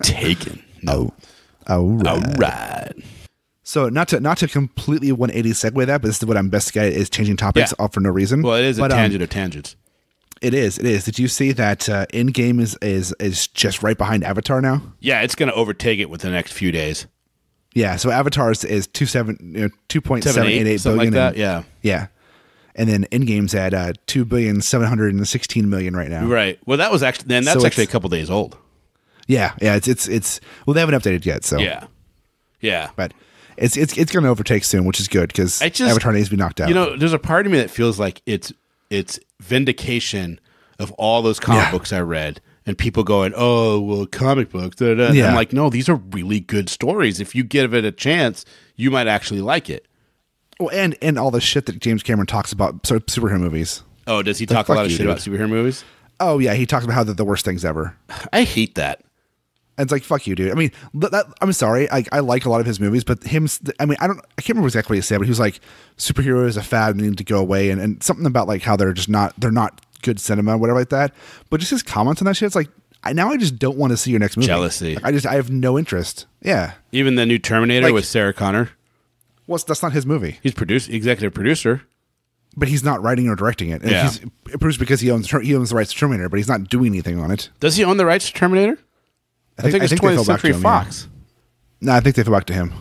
Taken. No. All right. All right. So not to completely 180 segue that, but this is what I'm best at is changing topics all for no reason. Well, it is a tangent of tangents. It is. Did you see that Endgame is just right behind Avatar now? Yeah, it's going to overtake it within the next few days. Yeah, so Avatar is 2.788 something billion. Like that. Yeah. And then Endgame's at 2,716,000,000 right now. Right. Well, that was actually actually a couple days old. Yeah. It's well, they haven't updated yet, so yeah. But it's going to overtake soon, which is good because Avatar needs to be knocked out. There's a part of me that feels like it's vindication of all those comic books I read, and people going, "Oh, well, comic books." Da, da. I'm like, no, these are really good stories. If you give it a chance, you might actually like it. Well, and all the shit that James Cameron talks about superhero movies. Oh, does he talk a lot of shit about superhero movies? Oh yeah, he talks about how they're the worst things ever. I hate that. And it's like, fuck you, dude. I mean, I'm sorry. I like a lot of his movies, but I can't remember exactly what he said, but he was like, superhero is a fad and they need to go away. And something about like how they're not good cinema, whatever like that. But just his comments on that shit, it's like, now I just don't want to see your next movie. Jealousy. Like, I have no interest. Yeah. Even the new Terminator with Sarah Connor. Well, that's not his movie. He's executive producer. But he's not writing or directing it. And he's produced because he owns the rights to Terminator, but he's not doing anything on it. Does he own the rights to Terminator? I think it's 20th Century Fox. No, I think they fell back to him.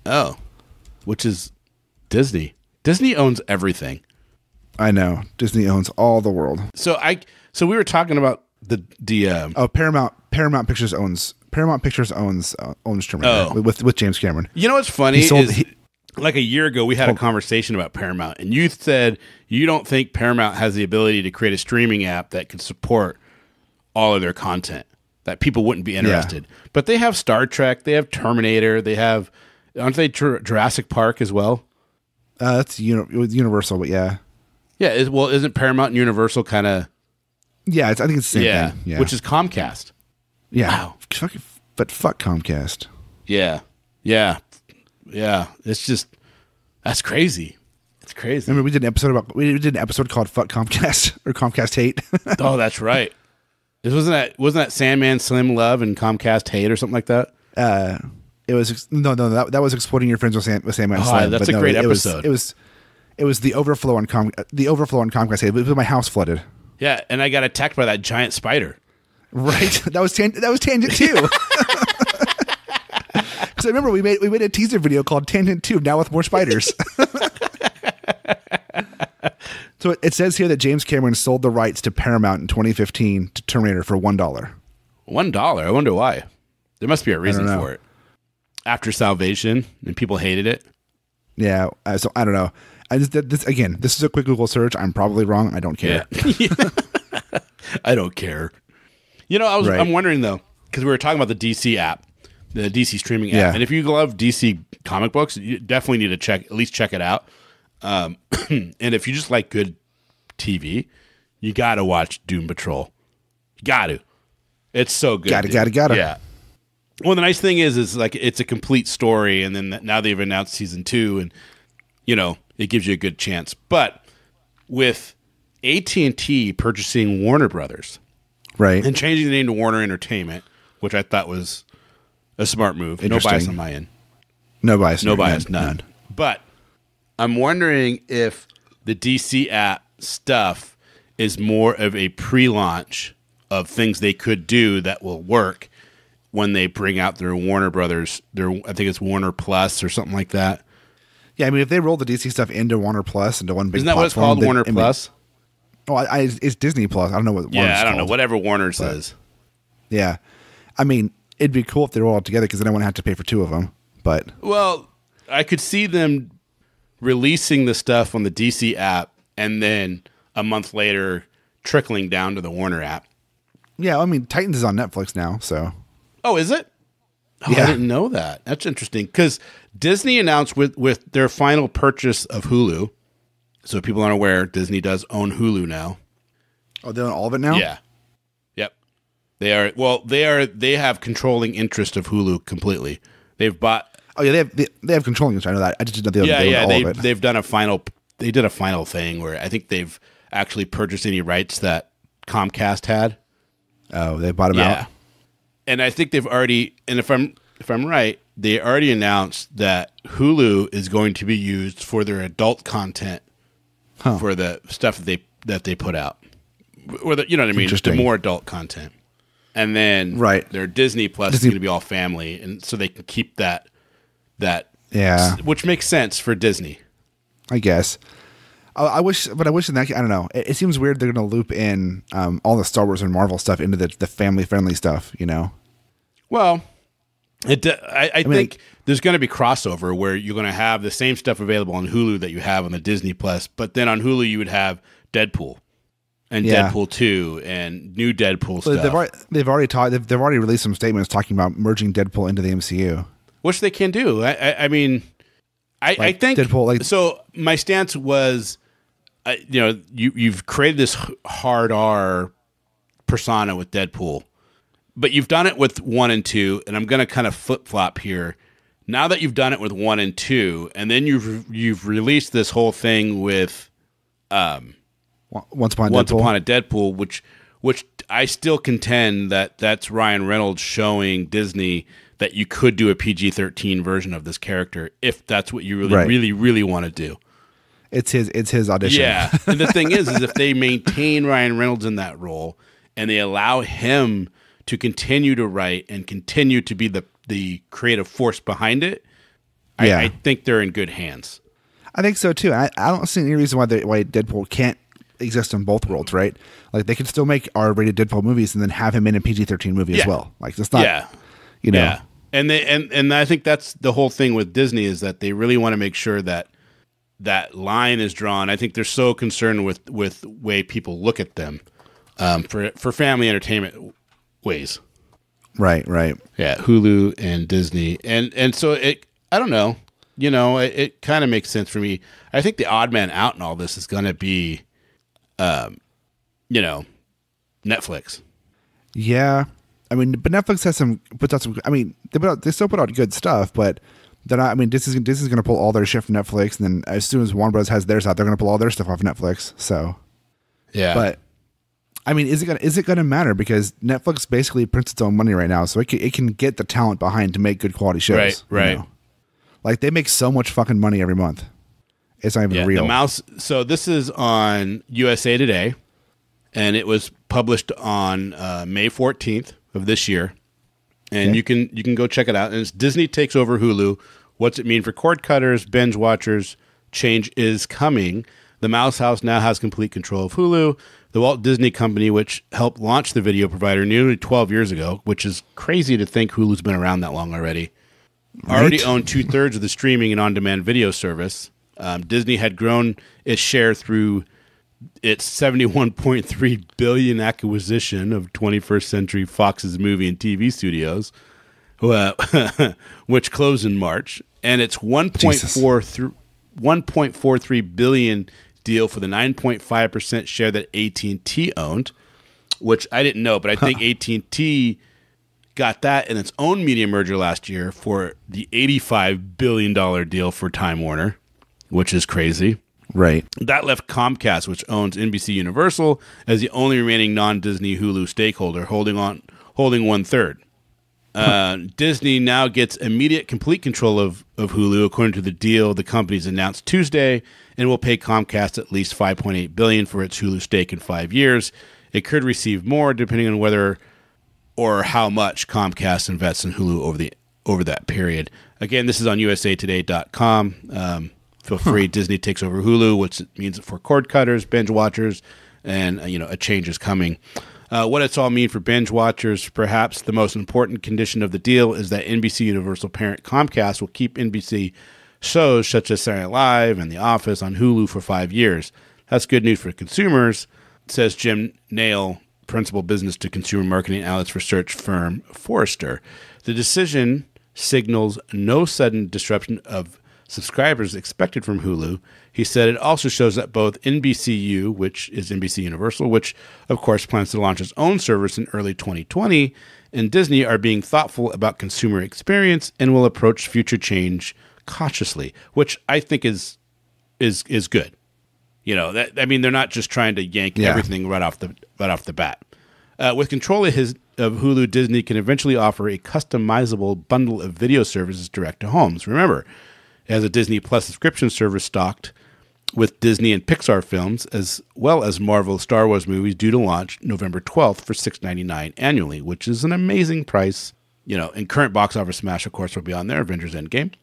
Oh, which is Disney. Disney owns everything. I know. Disney owns all the world. So we were talking about the Paramount Pictures owns Terminator with James Cameron. You know what's funny like a year ago we had a conversation about Paramount, and you said you don't think Paramount has the ability to create a streaming app that could support all of their content. That people wouldn't be interested. Yeah. But they have Star Trek, they have Terminator, they have, aren't they Jurassic Park as well? That's Universal, but yeah. Yeah, isn't Paramount and Universal kind of... Yeah, I think it's the same thing. Yeah. Which is Comcast. Yeah. Wow. But fuck Comcast. Yeah. It's just, that's crazy. It's crazy. Remember we did an episode called Fuck Comcast or Comcast Hate. Oh, that's right. Wasn't that Sandman Slim Love and Comcast Hate or something like that? It was that was Exploiting Your Friends with Sandman Slim. That's a great episode. It was the overflow on Comcast Hate. It was my house flooded. Yeah, and I got attacked by that giant spider. Right, that was Tangent 2. Because I remember we made a teaser video called Tangent 2 now with more spiders. So it says here that James Cameron sold the rights to Paramount in 2015 to Terminator for $1. $1? I wonder why. There must be a reason for it. After Salvation, and people hated it. Yeah, so I don't know. This is a quick Google search. I'm probably wrong. I don't care. Yeah. I don't care. I'm wondering though, because we were talking about the DC app, the DC streaming app, and if you love DC comic books, you definitely need to at least check it out. And if you just like good TV, you got to watch Doom Patrol. You got to. It's so good. Got to. Yeah. Well, the nice thing is like it's a complete story, and then now they've announced season 2, and it gives you a good chance. But with AT&T purchasing Warner Brothers, right, and changing the name to Warner Entertainment, which I thought was a smart move. No bias on my end. No bias. None. But I'm wondering if the DC app stuff is more of a pre-launch of things they could do that will work when they bring out their Warner Brothers, I think it's Warner Plus or something like that. Yeah, I mean, if they roll the DC stuff into Warner Plus, into one big Isn't that what it's called, Warner Plus? It's Disney Plus. I don't know what Warner's I don't called, know. Whatever Warner says. Yeah. I mean, it'd be cool if they roll it together because then I wouldn't have to pay for 2 of them. But well, I could see them releasing the stuff on the DC app and then a month later trickling down to the Warner app. Yeah, I mean, Titans is on Netflix now, so. Oh, is it? Oh, yeah. I didn't know that. That's interesting because Disney announced with their final purchase of Hulu. So if people aren't aware, Disney does own Hulu now. Oh, they own all of it now? Yeah. Yep. They have controlling interest of Hulu completely. They've bought. Oh yeah, they have controlling interest. I know that. I just didn't know they own all of it. They've done a final. They did a final thing where I think they've actually purchased any rights that Comcast had. Oh, they bought them out. And I think they've already. And if I'm right, they already announced that Hulu is going to be used for their adult content. For the stuff that they put out, or you know what I mean, the more adult content, and then their Disney Plus is going to be all family, and so they can keep that, which makes sense for Disney, I guess. I wish in that I don't know. It seems weird they're going to loop in all the Star Wars and Marvel stuff into the family friendly stuff, Well, I think there's going to be crossover where you're going to have the same stuff available on Hulu that you have on the Disney Plus, but then on Hulu you would have Deadpool and Deadpool 2 and new Deadpool stuff. They've already released some statements talking about merging Deadpool into the MCU, which they can do. I mean, I think Deadpool. So my stance was, you've created this hard R persona with Deadpool. But you've done it with 1 and 2, and I'm going to kind of flip-flop here. Now that you've done it with 1 and 2, and then you've released this whole thing with Once Upon a Deadpool, which I still contend that's Ryan Reynolds showing Disney that you could do a PG-13 version of this character if that's what you really want to do. It's his audition. Yeah, and the thing is if they maintain Ryan Reynolds in that role and they allow him to continue to write and continue to be the creative force behind it, I think they're in good hands. I think so too. I don't see any reason why Deadpool can't exist in both worlds, right? Like they could still make R-rated Deadpool movies and then have him in a PG-13 movie as well. Like it's not, Yeah, and I think that's the whole thing with Disney is that they really want to make sure that line is drawn. I think they're so concerned with way people look at them for family entertainment ways. Right. Yeah, Hulu and Disney. And so I don't know. It kind of makes sense for me. I think the odd man out in all this is going to be Netflix. Yeah. I mean, but Netflix puts out some I mean, they still put out good stuff, but they're not, I mean, Disney's going to pull all their shit from Netflix, and then as soon as Warner Bros. Has theirs out, they're going to pull all their stuff off Netflix. So yeah. But I mean, is it gonna matter? Because Netflix basically prints its own money right now, so it can get the talent behind to make good quality shows. Right. Like they make so much fucking money every month. It's not even real. The Mouse. So this is on USA Today, and it was published on May 14th of this year, and you can go check it out. And it's Disney takes over Hulu. What's it mean for cord cutters, binge watchers? Change is coming. The Mouse House now has complete control of Hulu. The Walt Disney Company, which helped launch the video provider nearly 12 years ago, which is crazy to think Hulu's been around that long already, already owned 2/3 of the streaming and on-demand video service. Disney had grown its share through its $71.3 billion acquisition of 21st Century Fox's movie and TV studios, which closed in March, and its $1.43 billion deal for the 9.5% share that AT&T owned, which I didn't know, but I think AT&T got that in its own media merger last year for the $85 billion deal for Time Warner, which is crazy. Right. That left Comcast, which owns NBC Universal, as the only remaining non-Disney Hulu stakeholder, holding 1/3. Disney now gets immediate complete control of Hulu, according to the deal the companies announced Tuesday, and will pay Comcast at least $5.8 billion for its Hulu stake in 5 years. It could receive more, depending on whether or how much Comcast invests in Hulu over that period. Again, this is on usatoday.com. Feel free. Disney takes over Hulu, which means for cord cutters, binge watchers, and a change is coming. What it's all mean for binge watchers, perhaps the most important condition of the deal is that NBC Universal parent Comcast will keep NBC shows such as Saturday Night Live and The Office on Hulu for 5 years. That's good news for consumers, says Jim Nail, principal business to consumer marketing analyst research firm Forrester. The decision signals no sudden disruption of subscribers expected from Hulu. He said it also shows that both NBCU, which is NBC Universal, which of course plans to launch its own service in early 2020, and Disney are being thoughtful about consumer experience and will approach future change cautiously, which I think is good. They're not just trying to yank everything right off the bat. With control of Hulu, Disney can eventually offer a customizable bundle of video services direct to homes. Remember, it has a Disney Plus subscription service stocked with Disney and Pixar films, as well as Marvel Star Wars movies due to launch November 12th for $6.99 annually, which is an amazing price. And current box office smash, of course, will be on there, Avengers Endgame.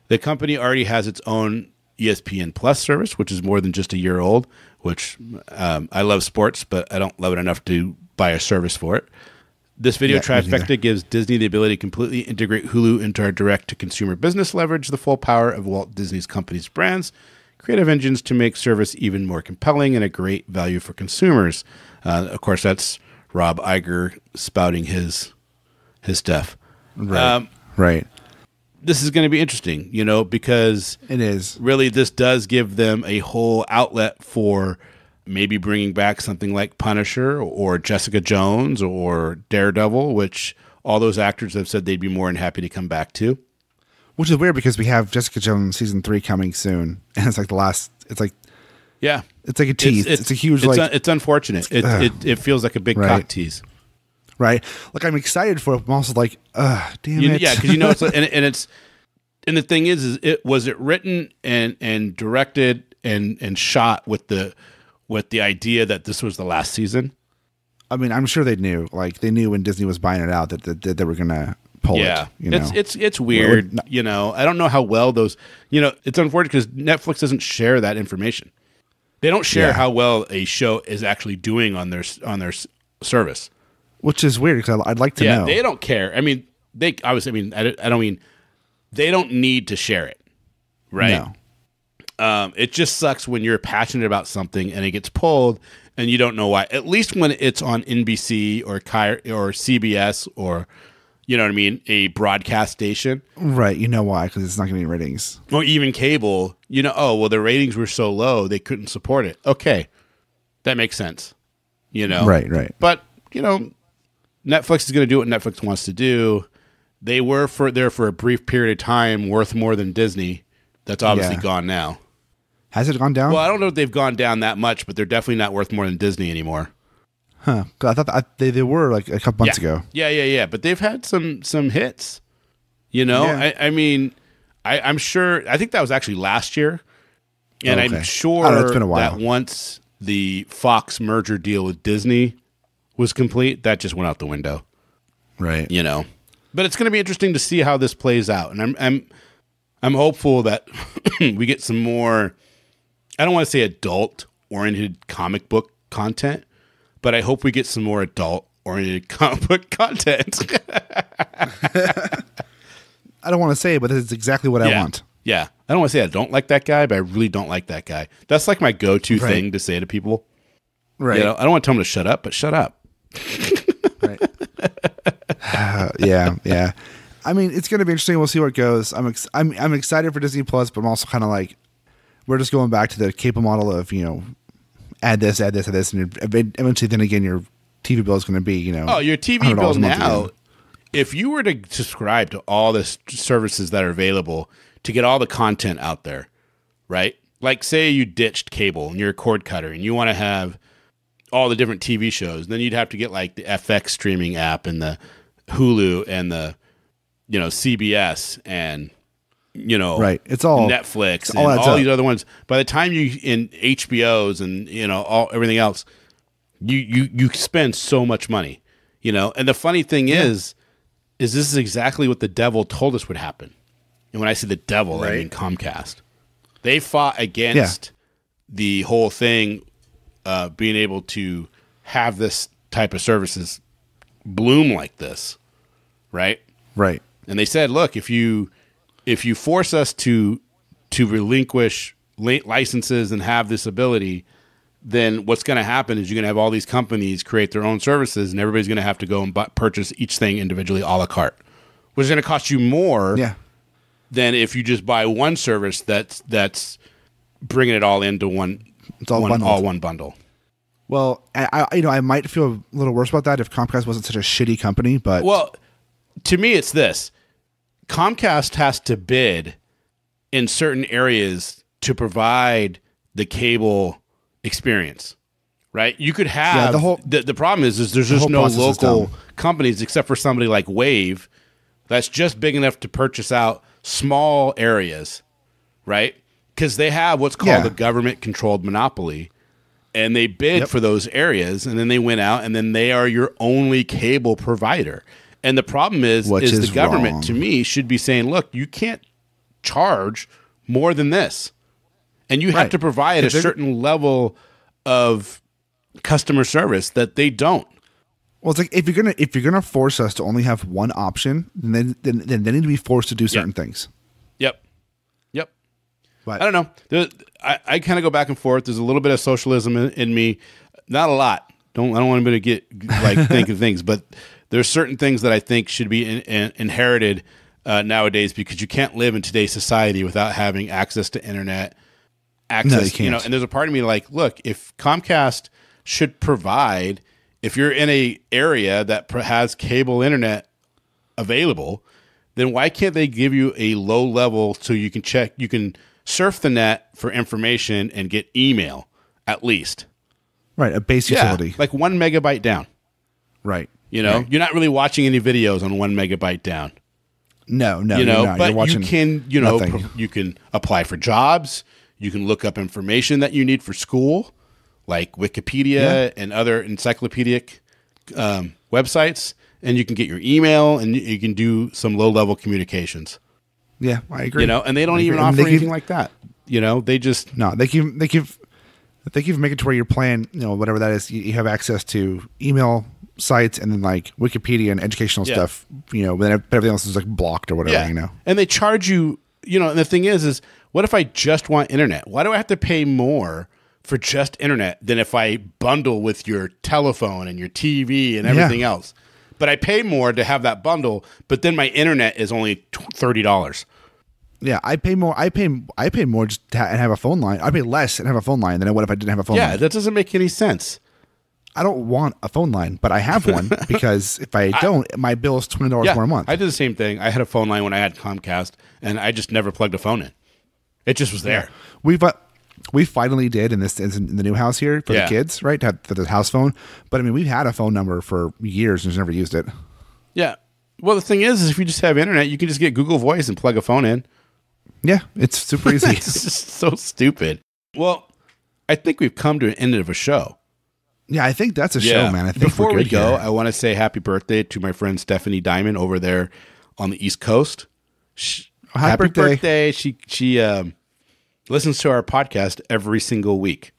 The company already has its own ESPN Plus service, which is more than just a year old, which I love sports, but I don't love it enough to buy a service for it. This video trifecta gives Disney the ability to completely integrate Hulu into our direct-to-consumer business, leverage the full power of Walt Disney's company's brands, creative engines to make service even more compelling and a great value for consumers. Of course, that's Rob Iger spouting his stuff. Right. This is going to be interesting, because it is. Really, this does give them a whole outlet for maybe bringing back something like Punisher or Jessica Jones or Daredevil, which all those actors have said they'd be more than happy to come back to. Which is weird because we have Jessica Jones season 3 coming soon, and it's like the last. It's like it's like a tease. It's a huge it's unfortunate. It feels like a big cock tease. Right. Like I'm excited for it, but I'm also like, damn it. Yeah, because and the thing is it was written and directed and shot with the idea that this was the last season. I mean, I'm sure they knew. Like they knew when Disney was buying it out that they were gonna pull it. It's weird. I don't know how well those. It's unfortunate because Netflix doesn't share that information. They don't share how well a show is actually doing on their service. Which is weird because I'd like to know. They don't care. I mean, I don't mean they don't need to share it, right? No. It just sucks when you're passionate about something and it gets pulled and you don't know why. At least when it's on NBC or CBS or, a broadcast station. Right. You know why? Because it's not getting ratings. Or even cable. The ratings were so low they couldn't support it. Okay. That makes sense. Right. But, Netflix is going to do what Netflix wants to do. They were there for a brief period of time, worth more than Disney. That's obviously gone now. Has it gone down? Well, I don't know if they've gone down that much, but they're definitely not worth more than Disney anymore. Huh. I thought they were like a couple months ago. Yeah. But they've had some hits. I mean, I'm sure. I think that was actually last year. And I'm sure it's been a while. That once the Fox merger deal with Disney was complete, that just went out the window. Right. But it's going to be interesting to see how this plays out. And I'm hopeful that we get some more, I don't want to say adult-oriented comic book content, but I hope we get some more adult-oriented comic book content. I don't want to say it, but it's exactly what I want. Yeah. I don't want to say I don't like that guy, but I really don't like that guy. That's like my go-to thing to say to people. Right. You know, I don't want to tell them to shut up, but shut up. Right. Yeah. I mean, it's going to be interesting. We'll see where it goes. I'm excited for Disney Plus, but I'm also kind of like, we're just going back to the cable model of, you know, add this, and eventually then again, your TV bill is going to be, you know. Oh, your TV bill now, if you were to subscribe to all the services that are available to get all the content out there, right? Like say you ditched cable and you're a cord cutter and you want to have all the different TV shows, then you'd have to get like the FX streaming app and the Hulu and the, you know, CBS and, you know, right. It's all Netflix and all these other ones. By the time you in HBOs and, you know, everything else, you spend so much money, you know. And the funny thing is this is exactly what the devil told us would happen. And when I say the devil, I mean Comcast. They fought against the whole thing, being able to have this type of services bloom like this, right? Right. And they said, look, if you force us to relinquish licenses and have this ability, then what's going to happen is you're going to have all these companies create their own services, and everybody's going to have to go and purchase each thing individually a la carte, which is going to cost you more than if you just buy one service that's bringing it all into one bundle. Well, I might feel a little worse about that if Comcast wasn't such a shitty company, but to me, it's this. Comcast has to bid in certain areas to provide the cable experience, right? You could have the problem is there's just no local companies except for somebody like Wave that's just big enough to purchase out small areas, right? Because they have what's called a government-controlled monopoly, and they bid for those areas, and then they went out, and then they are your only cable provider. And the problem is the government, to me, should be saying, look, you can't charge more than this. And you have to provide a certain level of customer service that they don't. Well, it's like if you're gonna force us to only have one option, then they need to be forced to do certain things. Yep. But I don't know. I kind of go back and forth. There's a little bit of socialism in me, not a lot. I don't want anybody to get like think of things, but there's certain things that I think should be inherited nowadays, because you can't live in today's society without having access to internet. No, you can't. You know, and there's a part of me like, look, if Comcast should provide, if you're in a area that has cable internet available, then why can't they give you a low level so you can surf the net for information and get email at least? Right, a base utility. Like 1 megabyte down. Right. You know, you're not really watching any videos on 1 megabyte down. No, you know, not. But you can, you can apply for jobs. You can look up information that you need for school, like Wikipedia and other encyclopedic websites, and you can get your email, and you can do some low-level communications. Yeah, I agree. You know, and they don't even offer anything like that. You know, they just they keep making it to where you're playing, you know, whatever that is. You have access to email sites and then like Wikipedia and educational stuff. You know, but everything else is like blocked or whatever. Yeah. You know, and they charge you. You know, and the thing is what if I just want internet? Why do I have to pay more for just internet than if I bundle with your telephone and your TV and everything else? But I pay more to have that bundle, but then my internet is only $30. Yeah, I pay more. I pay more just to and have a phone line. I pay less and have a phone line than I would if I didn't have a phone line. Yeah, that doesn't make any sense. I don't want a phone line, but I have one because if I don't, my bill is $20 more a month. I did the same thing. I had a phone line when I had Comcast, and I just never plugged a phone in. It just was there. We finally did in the new house here for the kids, right? For the house phone. But I mean, we've had a phone number for years and just never used it. Yeah. Well, the thing is if you just have internet, you can just get Google Voice and plug a phone in. Yeah, it's super easy. It's just so stupid. Well, I think we've come to an end of a show. Yeah, I think that's a show, man. I think before we go, I want to say happy birthday to my friend Stephanie Diamond over there on the East Coast. Happy birthday. She listens to our podcast every single week.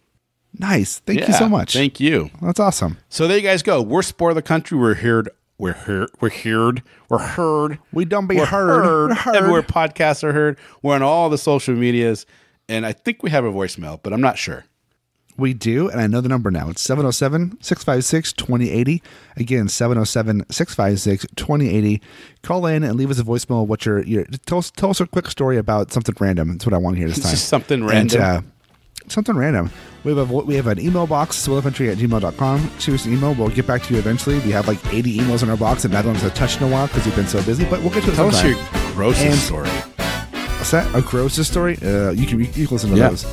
Nice. Thank you so much. Thank you. That's awesome. So there you guys go. We're Spoiler Country. We're here We're heard. We're heard. We're heard. We don't be heard. Everywhere podcasts are heard. We're on all the social medias. And I think we have a voicemail, but I'm not sure. We do, and I know the number now. It's 707-656-2080. Again, 707-656-2080. Call in and leave us a voicemail. What your tell us a quick story about something random. That's what I want to hear this time. Just something random. And, something random. We have an email box, spoilercountry@gmail.com. Shoot us an email. We'll get back to you eventually. We have like 80 emails in our box, and neither one's touched in a while because we've been so busy. But we'll get to it sometime. Tell us your grossest story. What's that? A grossest story? You can listen to those.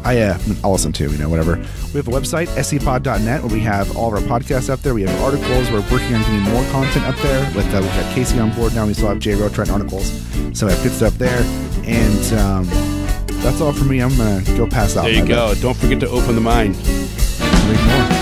I'll listen to, whatever. We have a website, scpod.net, where we have all of our podcasts up there. We have articles. We're working on getting more content up there. We've got Casey on board now. We still have Jay Roach writing articles. So we have good stuff there. And that's all for me. I'm going to go pass out. There you go. Don't forget to open the mind. Read more.